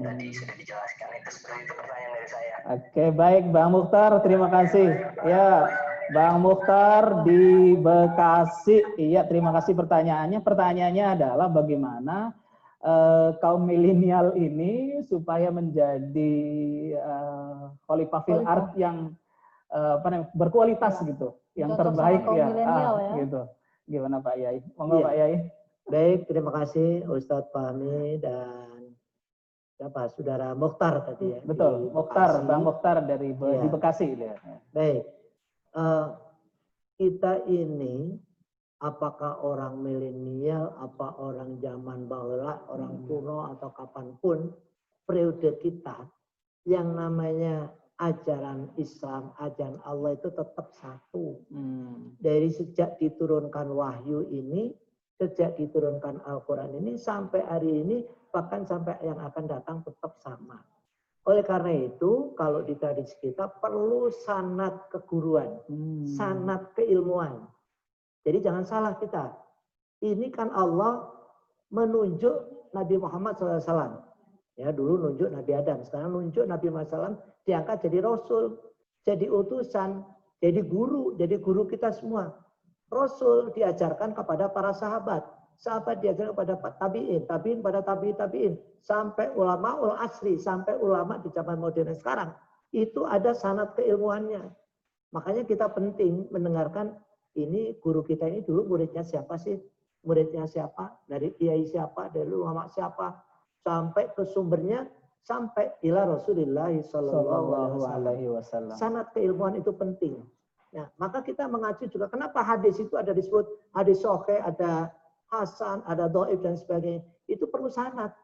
Tadi sudah dijelaskan. Itu seperti itu pertanyaan dari saya. Oke, baik Bang Mukhtar, terima kasih. Ya, Bang Mukhtar di Bekasi. Iya, terima kasih pertanyaannya. Pertanyaannya adalah bagaimana kaum milenial ini supaya menjadi khalifah fil ard yang berkualitas gitu, yang terbaik ya, gitu. Gimana Pak Yai? Monggo Pak Yai. Baik, terima kasih Ustadz Fahmi dan Saudara Mukhtar tadi ya. Betul, Mukhtar, Bang Mukhtar di Bekasi. Ya. Baik, kita ini apakah orang milenial, apa orang zaman bahula, orang kuno atau kapanpun, periode kita yang namanya ajaran Islam, ajaran Allah itu tetap satu. Dari sejak diturunkan wahyu ini, sejak diturunkan Al-Quran ini, sampai hari ini, bahkan sampai yang akan datang tetap sama. Oleh karena itu, kalau di tradisi kita perlu sanad keguruan, sanad keilmuan. Jadi jangan salah kita. Ini kan Allah menunjuk Nabi Muhammad SAW. Ya, dulu nunjuk Nabi Adam, sekarang nunjuk Nabi Muhammad SAW diangkat jadi Rasul, jadi utusan, jadi guru kita semua. Rasul diajarkan kepada para sahabat, sahabat diajarkan kepada tabi'in, tabi'in pada tabi'in, sampai ulama ul asri, sampai ulama di zaman modern sekarang. Itu ada sanad keilmuannya. Makanya kita penting mendengarkan ini guru kita ini dulu muridnya siapa sih? Muridnya siapa? Dari kiai siapa? Dari ulama siapa? Sampai ke sumbernya, sampai ila Rasulullah sallallahu alaihi wasallam. Sanad keilmuan itu penting. Nah, maka kita mengacu juga kenapa hadis itu ada disebut hadis sahih, ada hasan, ada dhaif dan sebagainya. Itu perlu sanad.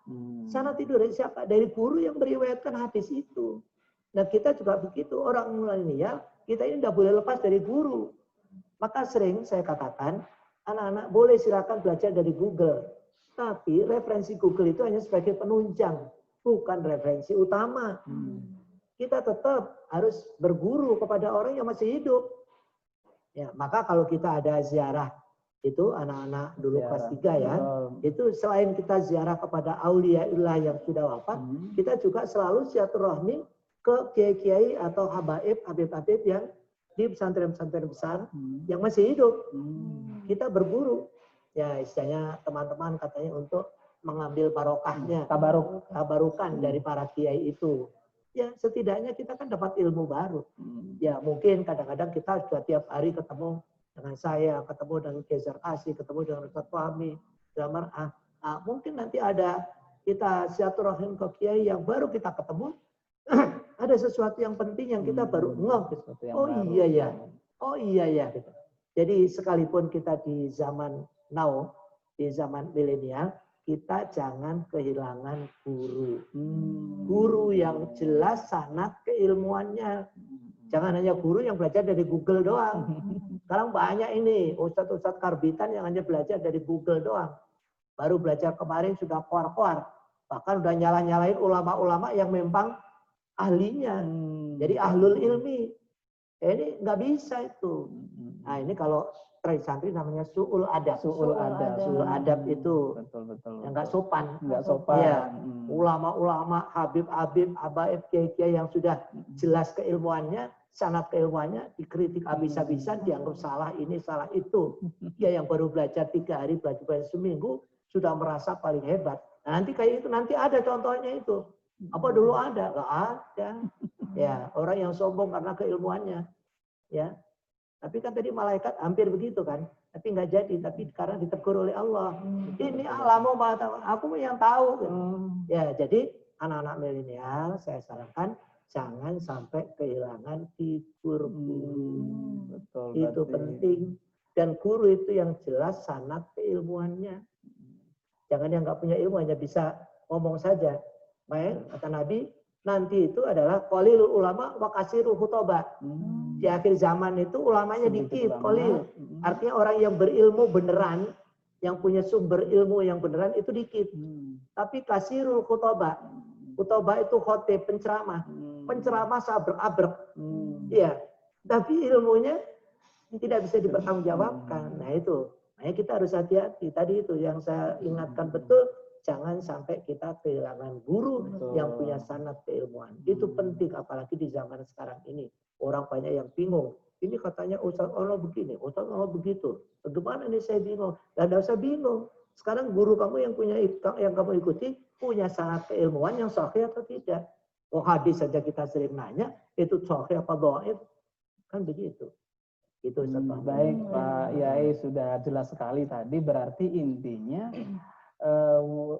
Sanad itu dari siapa? Dari guru yang meriwayatkan hadis itu. Nah, kita juga begitu, orang milenial, kita ini tidak boleh lepas dari guru. Maka sering saya katakan, anak-anak boleh silakan belajar dari Google. Tapi referensi Google itu hanya sebagai penunjang, bukan referensi utama. Kita tetap harus berguru kepada orang yang masih hidup. Ya, maka kalau kita ada ziarah, itu anak-anak dulu kelas 3 ya, itu selain kita ziarah kepada auliaullah yang sudah wafat, kita juga selalu silaturahmi ke kiai-kiai atau habaib, habib-habib yang di pesantren-pesantren besar yang masih hidup. Kita berguru. Ya istilahnya teman-teman katanya untuk mengambil barokahnya, tabarukan dari para kiai itu. Ya setidaknya kita kan dapat ilmu baru. Ya mungkin kadang-kadang kita sudah tiap hari ketemu dengan saya, ketemu dengan Kiai Zarkasi, ketemu dengan Ustaz Fahmi, mungkin nanti ada kita silaturahim ke kiai yang baru kita ketemu, ada sesuatu yang penting yang kita baru ngeh. Oh iya ya. Gitu. Jadi sekalipun kita di zaman now, di zaman milenial, kita jangan kehilangan guru. Guru yang jelas sanad keilmuannya. Jangan hanya guru yang belajar dari Google doang. Sekarang banyak ini ustadz-ustadz karbitan yang hanya belajar dari Google doang. Baru belajar kemarin sudah koar-koar. Bahkan udah nyala-nyalain ulama-ulama yang memang ahlinya. Jadi ahlul ilmi. Ini nggak bisa itu. Nah ini kalau tradisi santri namanya su'ul adab. Su'ul adab. Su'ul adab itu Betul. yang nggak sopan. Nggak sopan. Ya, ulama-ulama, habib-habib, habaib, kiai-kiai yang sudah jelas keilmuannya, sanad keilmuannya dikritik habis-habisan, dianggap salah ini, salah itu. Ya yang baru belajar 3 hari, belajar seminggu sudah merasa paling hebat. Nah, nanti kayak itu nanti ada contohnya itu. Apa dulu ada? Nggak ada. Ya, orang yang sombong karena keilmuannya. Ya. Tapi kan tadi malaikat hampir begitu kan. Tapi nggak jadi. Tapi karena ditegur oleh Allah. Ini alamu aku yang tahu. Ya, jadi anak-anak milenial saya sarankan jangan sampai kehilangan figur guru. Betul, Itu berarti. penting. Dan guru itu yang jelas sanad keilmuannya. Jangan yang nggak punya ilmu hanya bisa ngomong saja. Baik, kata Nabi, nanti itu adalah qalilul ulama wa kasirul khutbah. Di akhir zaman itu ulamanya dikit, qalil. Artinya orang yang berilmu beneran, yang punya sumber ilmu yang beneran itu dikit. Tapi kasirul khutbah. Khutbah itu khotib, penceramah. Penceramah sabrek-abrek. Iya. Tapi ilmunya tidak bisa dipertanggungjawabkan. Nah itu. Makanya kita harus hati-hati. Tadi itu yang saya ingatkan betul, jangan sampai kita kehilangan guru yang punya sanad keilmuan. Itu penting apalagi di zaman sekarang ini. Orang banyak yang bingung. Ini katanya Ustaz Allah begini, Ustaz Allah begitu. Bagaimana ini saya bingung? Dan tidak usah bingung. Sekarang guru kamu yang kamu ikuti punya sanad keilmuan yang sahih atau tidak. Oh hadis saja kita sering nanya, itu sahih apa dhaif? Kan begitu. Itu baik Pak Yai, sudah jelas sekali tadi. Berarti intinya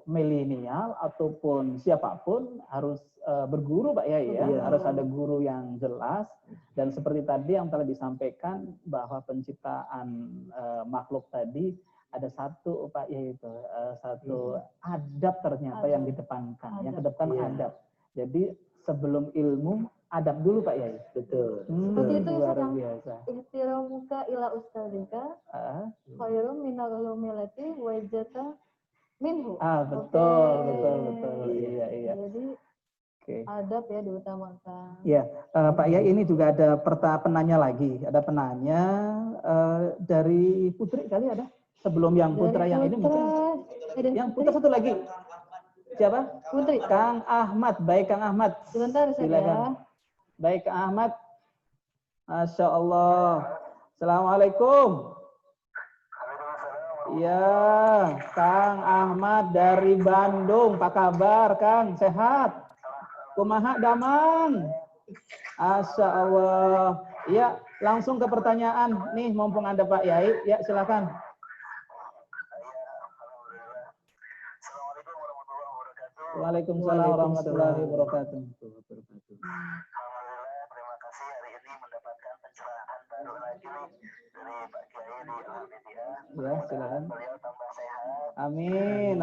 milenial ataupun siapapun harus berguru Pak Yai ya. Harus ada guru yang jelas. Dan seperti tadi yang telah disampaikan bahwa penciptaan makhluk tadi ada satu Pak Yai itu satu adab ternyata yang didepankan. Yang kedepan adab. Jadi sebelum ilmu adab dulu Pak Yai. Betul. Seperti itu luar biasa. Ihtiramuka ila ustadzika khairum minal ulumi lati wajata minhu. Betul. Iya. Jadi adab ya diutamakan. Iya, Pak Yai, ini juga ada penanya lagi. Ada penanya dari Putri kali ada? Sebelum yang putra yang ini mungkin. Yang putra satu lagi. Siapa? Putri. Kang Ahmad. Baik Kang Ahmad. Sebentar silakan. Baik Kang Ahmad. Masya Allah. Assalamualaikum. Ya, Kang Ahmad dari Bandung. Apa kabar Kang? Sehat? Kumaha damang? Masya Allah. Ya, langsung ke pertanyaan. Nih, mumpung ada Pak Yai. Ya, silakan. Waalaikumsalam warahmatullahi wabarakatuh. Alhamdulillah, terima kasih hari ini mendapatkan pencerahan baru lagi nih dari Pak Kiai di Al-Media. Ya, silakan. Beliau tambah sehat. Amin.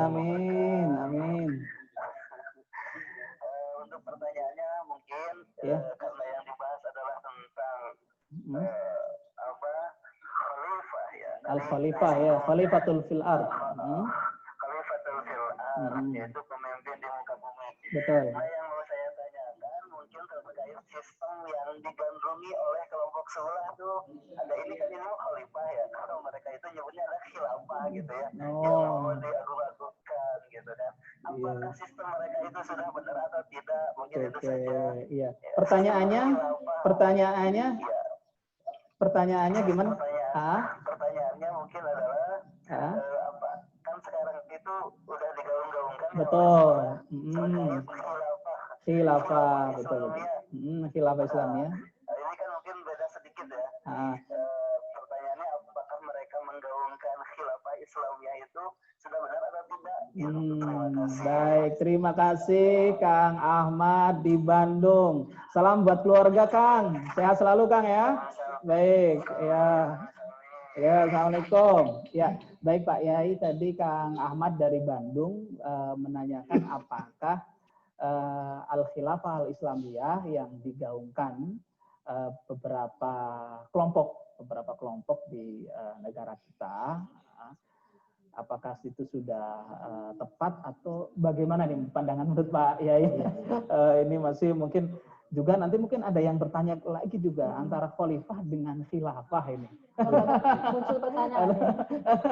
Untuk pertanyaannya mungkin karena yang dibahas adalah tentang khalifah ya. Al-Khalifah ya, Khalifatul fil ard. Khalifatul fil ard yaitu pemimpin di muka bumi. Betul. Nah, yang mau saya tanyakan mungkin terkait sistem yang digandrungi oleh kelompok sebelah tuh. Ada ini kan ini khalifah ya. Kalau mereka itu nyebutnya ada khilafah gitu ya. Yang mau diagung-agungkan gitu kan. Apakah sistem mereka itu sudah benar atau tidak? Mungkin itu saja. Iya. Pertanyaannya gimana? Pertanyaannya mungkin adalah apa? Kan sekarang itu udah digaung-gaungkan. Betul. Khilafah, betul. Khilafah Islamiyah. Ini kan mungkin beda sedikit ya. Pertanyaannya apakah mereka menggaungkan khilafah Islamiyah itu sudah benar atau tidak? Terima kasih. Baik, terima kasih Kang Ahmad di Bandung. Salam buat keluarga Kang. Sehat selalu Kang ya. Baik, ya. Ya, assalamualaikum. Ya, baik Pak Yai, tadi Kang Ahmad dari Bandung menanyakan apakah Al-Khilafah Al-Islamiyah yang digaungkan beberapa kelompok di negara kita, apakah itu sudah tepat atau bagaimana nih pandangan menurut Pak Yai? Ini masih mungkin juga nanti mungkin ada yang bertanya lagi juga antara khalifah dengan khilafah ini. Muncul pertanyaan.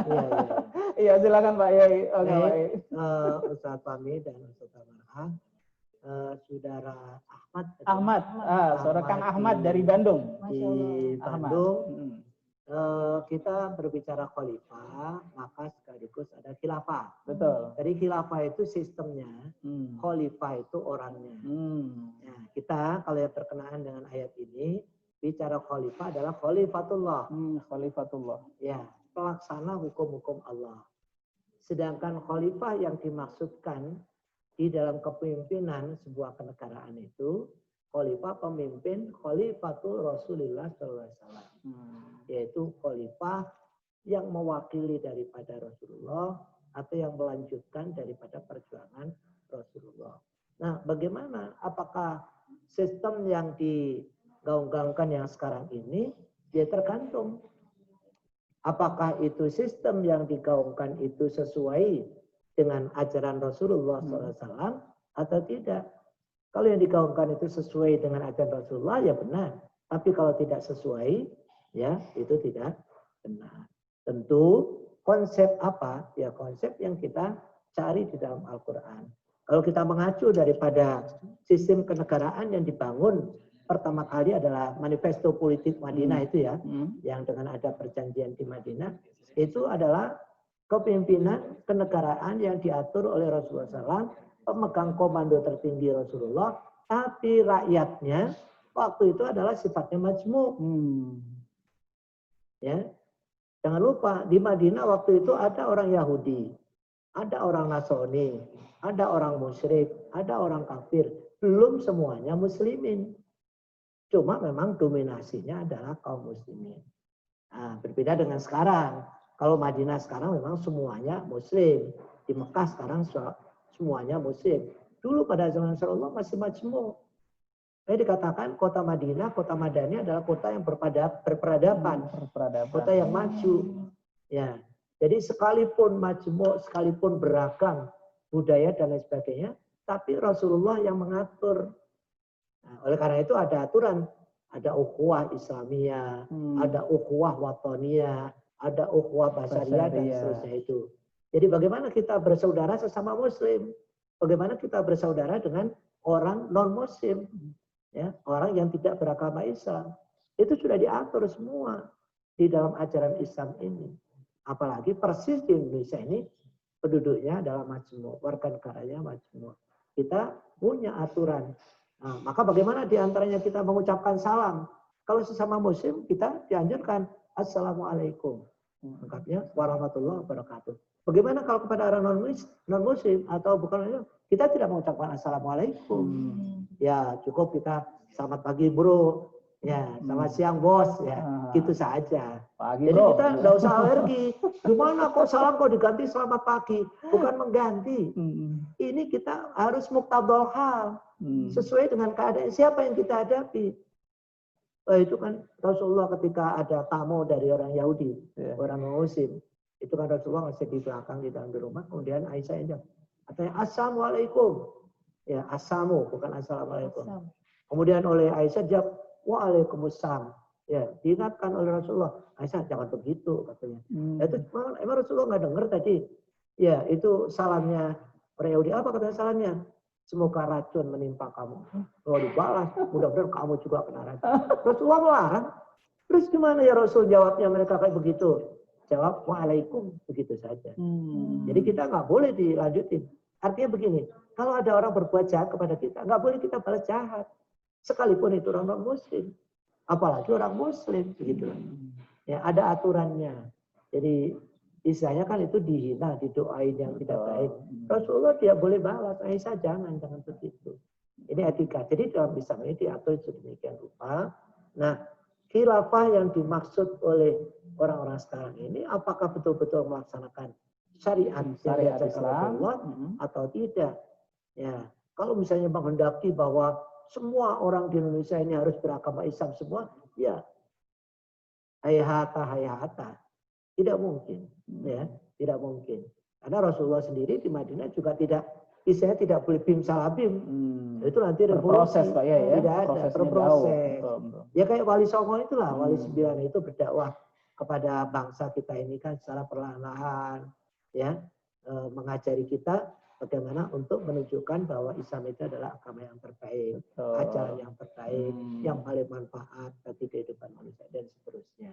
Iya, iya. Iya, silakan Pak Yai. Oke, Pak Yai. Ustadz Fahmi dan Ustadz Amarah, saudara Ahmad. Ahmad, saudara Kang Ahmad di- dari Bandung. Di Ahmad. Bandung, Mm. kita berbicara khalifah, maka sekaligus ada khilafah. Betul. Jadi khilafah itu sistemnya, Hmm. khalifah itu orangnya. Hmm. Nah, kita kalau yang terkenaan dengan ayat ini, bicara khalifah adalah khalifatullah. Khalifatullah. Ya, pelaksana hukum-hukum Allah. Sedangkan khalifah yang dimaksudkan di dalam kepemimpinan sebuah kenegaraan itu, khalifah pemimpin khalifatul Rasulullah SAW. Yaitu khalifah yang mewakili daripada Rasulullah atau yang melanjutkan daripada perjuangan Rasulullah. Nah, bagaimana? Apakah sistem yang digaung-gaungkan yang sekarang ini? Ya tergantung. Apakah itu sistem yang digaungkan itu sesuai dengan ajaran Rasulullah SAW atau tidak? Kalau yang digaungkan itu sesuai dengan ajaran Rasulullah, ya benar. Tapi kalau tidak sesuai, ya itu tidak benar. Tentu konsep apa? Ya konsep yang kita cari di dalam Al-Quran. Kalau kita mengacu daripada sistem kenegaraan yang dibangun pertama kali adalah manifesto politik Madinah itu ya, yang dengan ada perjanjian di Madinah, itu adalah kepemimpinan kenegaraan yang diatur oleh Rasulullah SAW, pemegang komando tertinggi Rasulullah, tapi rakyatnya waktu itu adalah sifatnya majmuk. Ya, jangan lupa di Madinah waktu itu ada orang Yahudi, ada orang Nasrani, ada orang musyrik, ada orang kafir, belum semuanya muslimin. Cuma memang dominasinya adalah kaum muslimin. Nah, berbeda dengan sekarang. Kalau Madinah sekarang memang semuanya muslim. Di Mekah sekarang semuanya muslim. Dulu pada zaman Rasulullah masih majmuk. Jadi dikatakan kota Madinah, kota Madani adalah kota yang berperadaban. Kota yang maju. Ya. Jadi sekalipun majmuk, sekalipun beragam budaya dan lain sebagainya, tapi Rasulullah yang mengatur. Nah, oleh karena itu ada aturan, ada ukhuwah Islamiyah, ada ukhuwah Watoniyah, ada ukhuwah Basyariyah dan seterusnya itu. Jadi bagaimana kita bersaudara sesama Muslim? Bagaimana kita bersaudara dengan orang non-Muslim? Ya, orang yang tidak beragama Islam. Itu sudah diatur semua di dalam ajaran Islam ini. Apalagi persis di Indonesia ini penduduknya adalah majmuk, warga negaranya majmuk. Kita punya aturan. Nah, maka bagaimana diantaranya kita mengucapkan salam? Kalau sesama Muslim kita dianjurkan Assalamualaikum. Lengkapnya warahmatullahi wabarakatuh. Bagaimana kalau kepada orang non-Muslim atau bukan, kita tidak mengucapkan Assalamualaikum. Ya cukup kita selamat pagi bro, ya selamat siang bos, ya gitu saja. Pagi, jadi bro. Kita nggak usah alergi. Gimana kok salam kok diganti selamat pagi? Bukan mengganti. Ini kita harus muktadal hal sesuai dengan keadaan siapa yang kita hadapi. Itu kan Rasulullah ketika ada tamu dari orang Yahudi, orang Muslim, itu kan Rasulullah masih di belakang di dalam rumah, kemudian Aisyah ini katanya Assalamualaikum. Ya, assamu bukan assalamualaikum. Kemudian oleh Aisyah jawab waalaikumsalam. Ya, diingatkan oleh Rasulullah, Aisyah jangan begitu katanya. Itu emang Rasulullah nggak dengar tadi. Ya, itu salamnya orang Yahudi. Apa katanya salamnya? Semoga racun menimpa kamu. Kalau dibalas, mudah-mudahan kamu juga kena racun. Rasulullah melarang. Terus gimana ya Rasul jawabnya mereka kayak begitu? Jawab waalaikum, begitu saja. Jadi kita nggak boleh dilanjutin. Artinya begini, kalau ada orang berbuat jahat kepada kita, nggak boleh kita balas jahat. Sekalipun itu orang non-Muslim. Apalagi orang Muslim. Begitu. Ya, ada aturannya. Jadi istilahnya kan itu dihina, didoain yang tidak baik. Rasulullah tidak boleh balas. Aisyah jangan begitu. Ini etika. Jadi dalam Islam ini diatur sedemikian rupa. Nah, khilafah yang dimaksud oleh orang-orang sekarang ini, apakah betul-betul melaksanakan syariat Islam atau tidak? Ya, kalau misalnya menghendaki bahwa semua orang di Indonesia ini harus beragama Islam semua, ya, hayata. Tidak mungkin, ya, tidak mungkin. Karena Rasulullah sendiri di Madinah juga tidak istilahnya tidak boleh bim salah bim. Itu nanti revolusi. Berproses Pak ya, Tidak ada, prosesnya berproses. jauh. Betul. Ya kayak Wali Songo itulah, Wali 9 itu berdakwah kepada bangsa kita ini kan secara perlahan-lahan, ya, mengajari kita bagaimana untuk menunjukkan bahwa Islam itu adalah agama yang terbaik, Betul. ajaran yang terbaik, yang paling manfaat bagi kehidupan manusia dan seterusnya.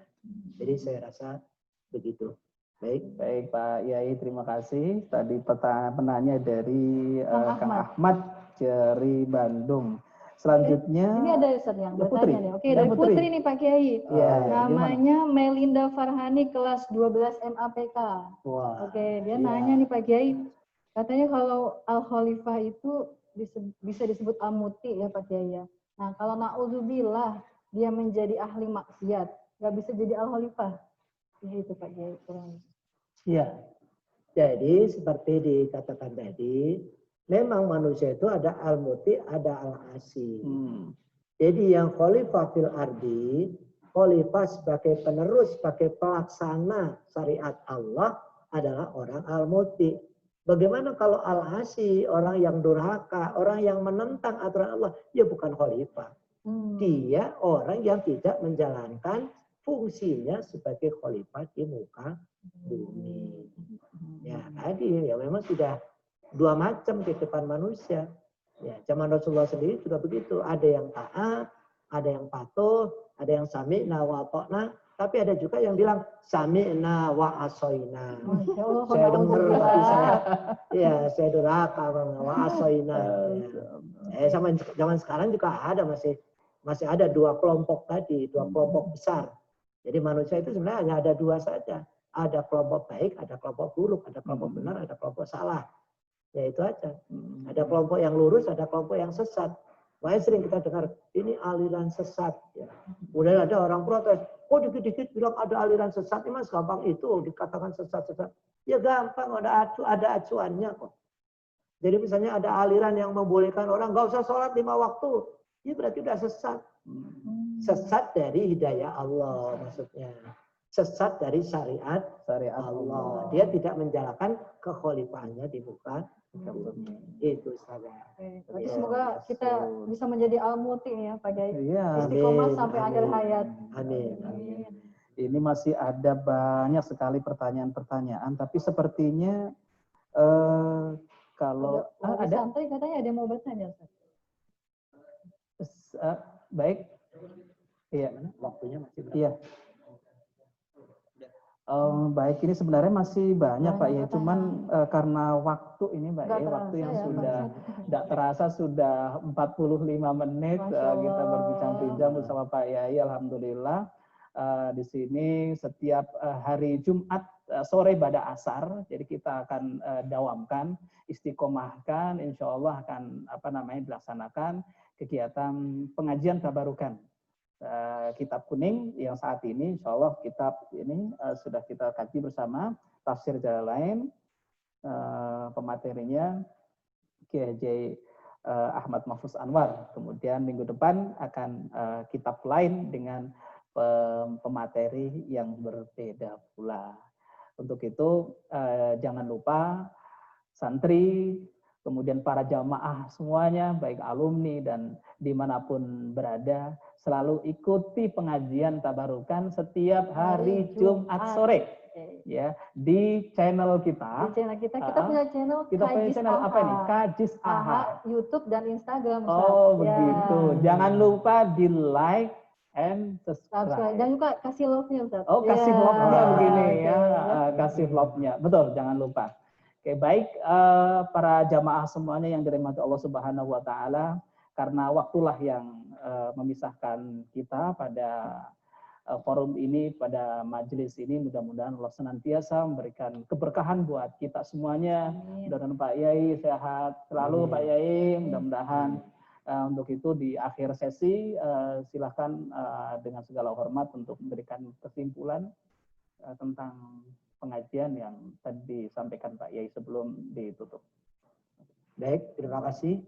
Jadi saya rasa begitu. Baik Pak Yai, terima kasih. Tadi penanya dari Kang Ahmad. Ahmad dari Bandung. Selanjutnya Ini ada Ustaz yang Putri. bertanya nih. Oke, dari Putri nih Pak Kiai. Iya, Namanya Melinda Farhani kelas 12 MAPK. Wah. Oke, dia nanya nih Pak Kiai. Katanya kalau Al-Khalifah itu bisa disebut Al-Muti ya Pak Kiai ya. Nah, kalau na'udzubillah dia menjadi ahli maksiat, nggak bisa jadi Al-Khalifah. Itu Pak Kiai. Ya, jadi seperti dikatakan tadi, memang manusia itu ada al-muti, ada al-asi. Jadi yang khalifah fil ardi, khalifah sebagai penerus, sebagai pelaksana syariat Allah adalah orang al-muti. Bagaimana kalau al-asi, orang yang durhaka, orang yang menentang aturan Allah, ya bukan khalifah. Dia orang yang tidak menjalankan fungsinya sebagai khalifah di muka bumi. Ya tadi ya memang sudah dua macam kehidupan manusia. Ya, zaman Rasulullah sendiri juga begitu. Ada yang taat, ada yang patuh, ada yang sami'na wa ata'na, tapi ada juga yang bilang sami'na wa asoina. Saya dengar tapi saya durhaka wa asoina. Ya. Zaman sekarang juga ada masih ada dua kelompok tadi, dua kelompok besar. Jadi manusia itu sebenarnya hanya ada dua saja. Ada kelompok baik, ada kelompok buruk, ada kelompok benar, ada kelompok salah. Ya itu aja. Ada kelompok yang lurus, ada kelompok yang sesat. Makanya sering kita dengar, ini aliran sesat. Ya. Kemudian ada orang protes, oh dikit-dikit bilang ada aliran sesat, ini mas gampang itu dikatakan sesat-sesat. Ya gampang, ada acuannya kok. Jadi misalnya ada aliran yang membolehkan orang nggak usah sholat 5 waktu, ya berarti udah sesat. Sesat dari hidayah Allah maksudnya. Sesat dari syariat Allah. Dia tidak menjalankan kekhalifahannya di muka bumi. Itu saja. Jadi semoga kita bisa menjadi al-muti ya Pak Kiai. Iya. Istiqomah sampai akhir hayat. Amin. Ini masih ada banyak sekali pertanyaan-pertanyaan, tapi sepertinya kalau ada santai katanya ada yang mau bertanya. Baik. Iya. Waktunya masih berapa? Iya. Baik, ini sebenarnya masih banyak Pak ya, cuman karena waktu ini Pak ya, waktu yang sudah tidak terasa sudah 45 menit kita berbincang-bincang bersama Pak Yai. Alhamdulillah di sini setiap hari Jumat sore pada asar, jadi kita akan dawamkan, istiqomahkan, insya Allah akan dilaksanakan kegiatan pengajian tabarukan. Kitab kuning yang saat ini insya Allah kitab ini sudah kita kaji bersama, tafsir Jalalain, pematerinya Kiai Haji Ahmad Mahfuz Anwar. Kemudian minggu depan akan kitab lain dengan pemateri yang berbeda pula. Untuk itu jangan lupa santri, kemudian para jamaah semuanya, baik alumni dan dimanapun berada, selalu ikuti pengajian tabarukan setiap hari Jumat sore, ya di channel kita. Di channel kita punya channel. Kita punya channel apa ini? Kajis AHA. YouTube dan Instagram. Oh begitu. Jangan lupa di like and subscribe. Jangan lupa kasih love-nya Ustaz. Oh kasih love-nya begini ya, kasih love-nya. Betul, jangan lupa. Oke, baik para jamaah semuanya yang dirahmati Allah Subhanahu wa taala, karena waktulah yang memisahkan kita pada forum ini, pada majelis ini, mudah-mudahan Allah senantiasa memberikan keberkahan buat kita semuanya. Mudah-mudahan Pak Yai sehat selalu. Pak Yai, mudah-mudahan untuk itu di akhir sesi silakan dengan segala hormat untuk memberikan kesimpulan tentang pengajian yang tadi disampaikan Pak Yai sebelum ditutup. Baik, terima kasih.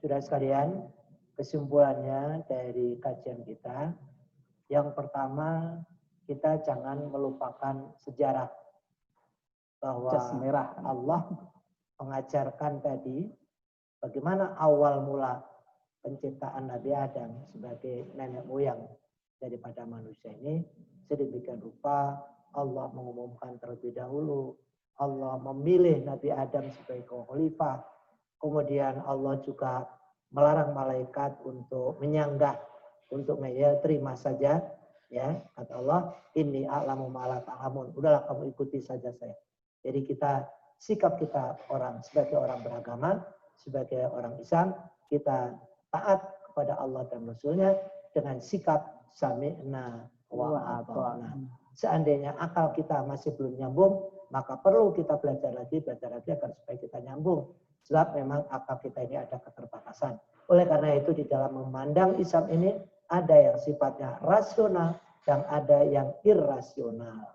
Sudah sekalian, kesimpulannya dari kajian kita, yang pertama kita jangan melupakan sejarah bahwa Jas merah. Allah mengajarkan tadi bagaimana awal mula penciptaan Nabi Adam sebagai nenek moyang daripada manusia ini. Sedemikian rupa Allah mengumumkan terlebih dahulu, Allah memilih Nabi Adam sebagai khalifah. Kemudian Allah juga melarang malaikat untuk menyanggah, untuk terima saja. Ya, kata Allah, inni a'lamu ma la ta'lamun. Udahlah kamu ikuti saja saya. Jadi sikap kita sebagai orang beragama, sebagai orang Islam, kita taat kepada Allah dan Rasulnya dengan sikap sami'na wa ata'na. Seandainya akal kita masih belum nyambung, maka perlu kita belajar lagi agar supaya kita nyambung. Sebab memang akal kita ini ada keterbatasan. Oleh karena itu di dalam memandang Islam ini ada yang sifatnya rasional dan ada yang irrasional.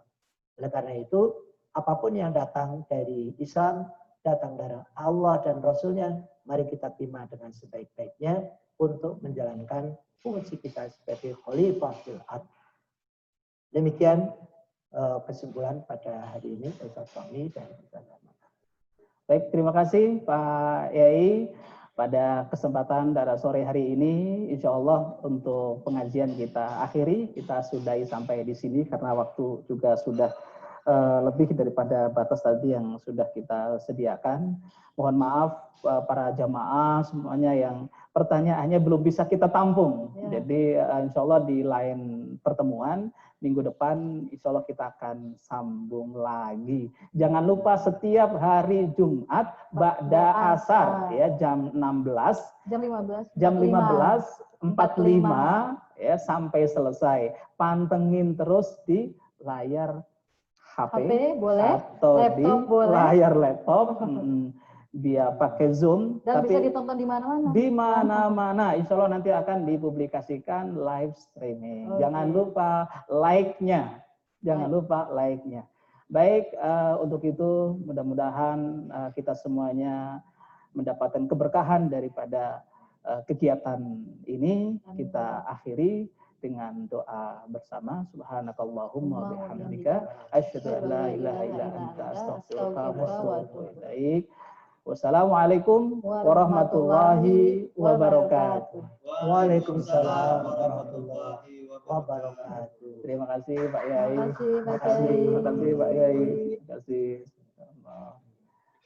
Oleh karena itu apapun yang datang dari Islam, datang dari Allah dan Rasulnya, mari kita terima dengan sebaik-baiknya untuk menjalankan fungsi kita sebagai khalifah fil ardh. Demikian kesimpulan pada hari ini Ustaz Fahmi dan Ustaz Ahmad. Baik, terima kasih Pak Yai. Pada kesempatan pada sore hari ini, insya Allah untuk pengajian kita akhiri, kita sudahi sampai di sini karena waktu juga sudah lebih daripada batas tadi yang sudah kita sediakan. Mohon maaf para jamaah semuanya yang pertanyaannya belum bisa kita tampung. Ya. Jadi insya Allah di lain pertemuan minggu depan insya Allah kita akan sambung lagi. Jangan lupa setiap hari Jumat ba'da asar ya jam 16 jam 15.45 ya sampai selesai. Pantengin terus di layar HP boleh, atau laptop di boleh. Layar laptop. Dia pakai Zoom, dan tapi bisa ditonton di mana-mana. Di mana-mana, insya Allah nanti akan dipublikasikan live streaming. Okay. Jangan lupa like-nya, Baik, untuk itu mudah-mudahan kita semuanya mendapatkan keberkahan daripada kegiatan ini. Kita akhiri dengan doa bersama. Subhanakallahumma bihamdika asyhadu an la ilaha illa anta astaghfiruka wa atubu ilaik. Wassalamualaikum warahmatullahi wabarakatuh. Waalaikumsalam warahmatullahi wabarakatuh. Terima kasih Pak Yai. Terima kasih Pak Yai. Terima kasih.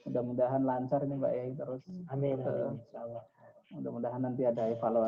Mudah-mudahan lancar nih Pak Yai terus. Amin. Insyaallah. Mudah-mudahan nanti ada evaluasi.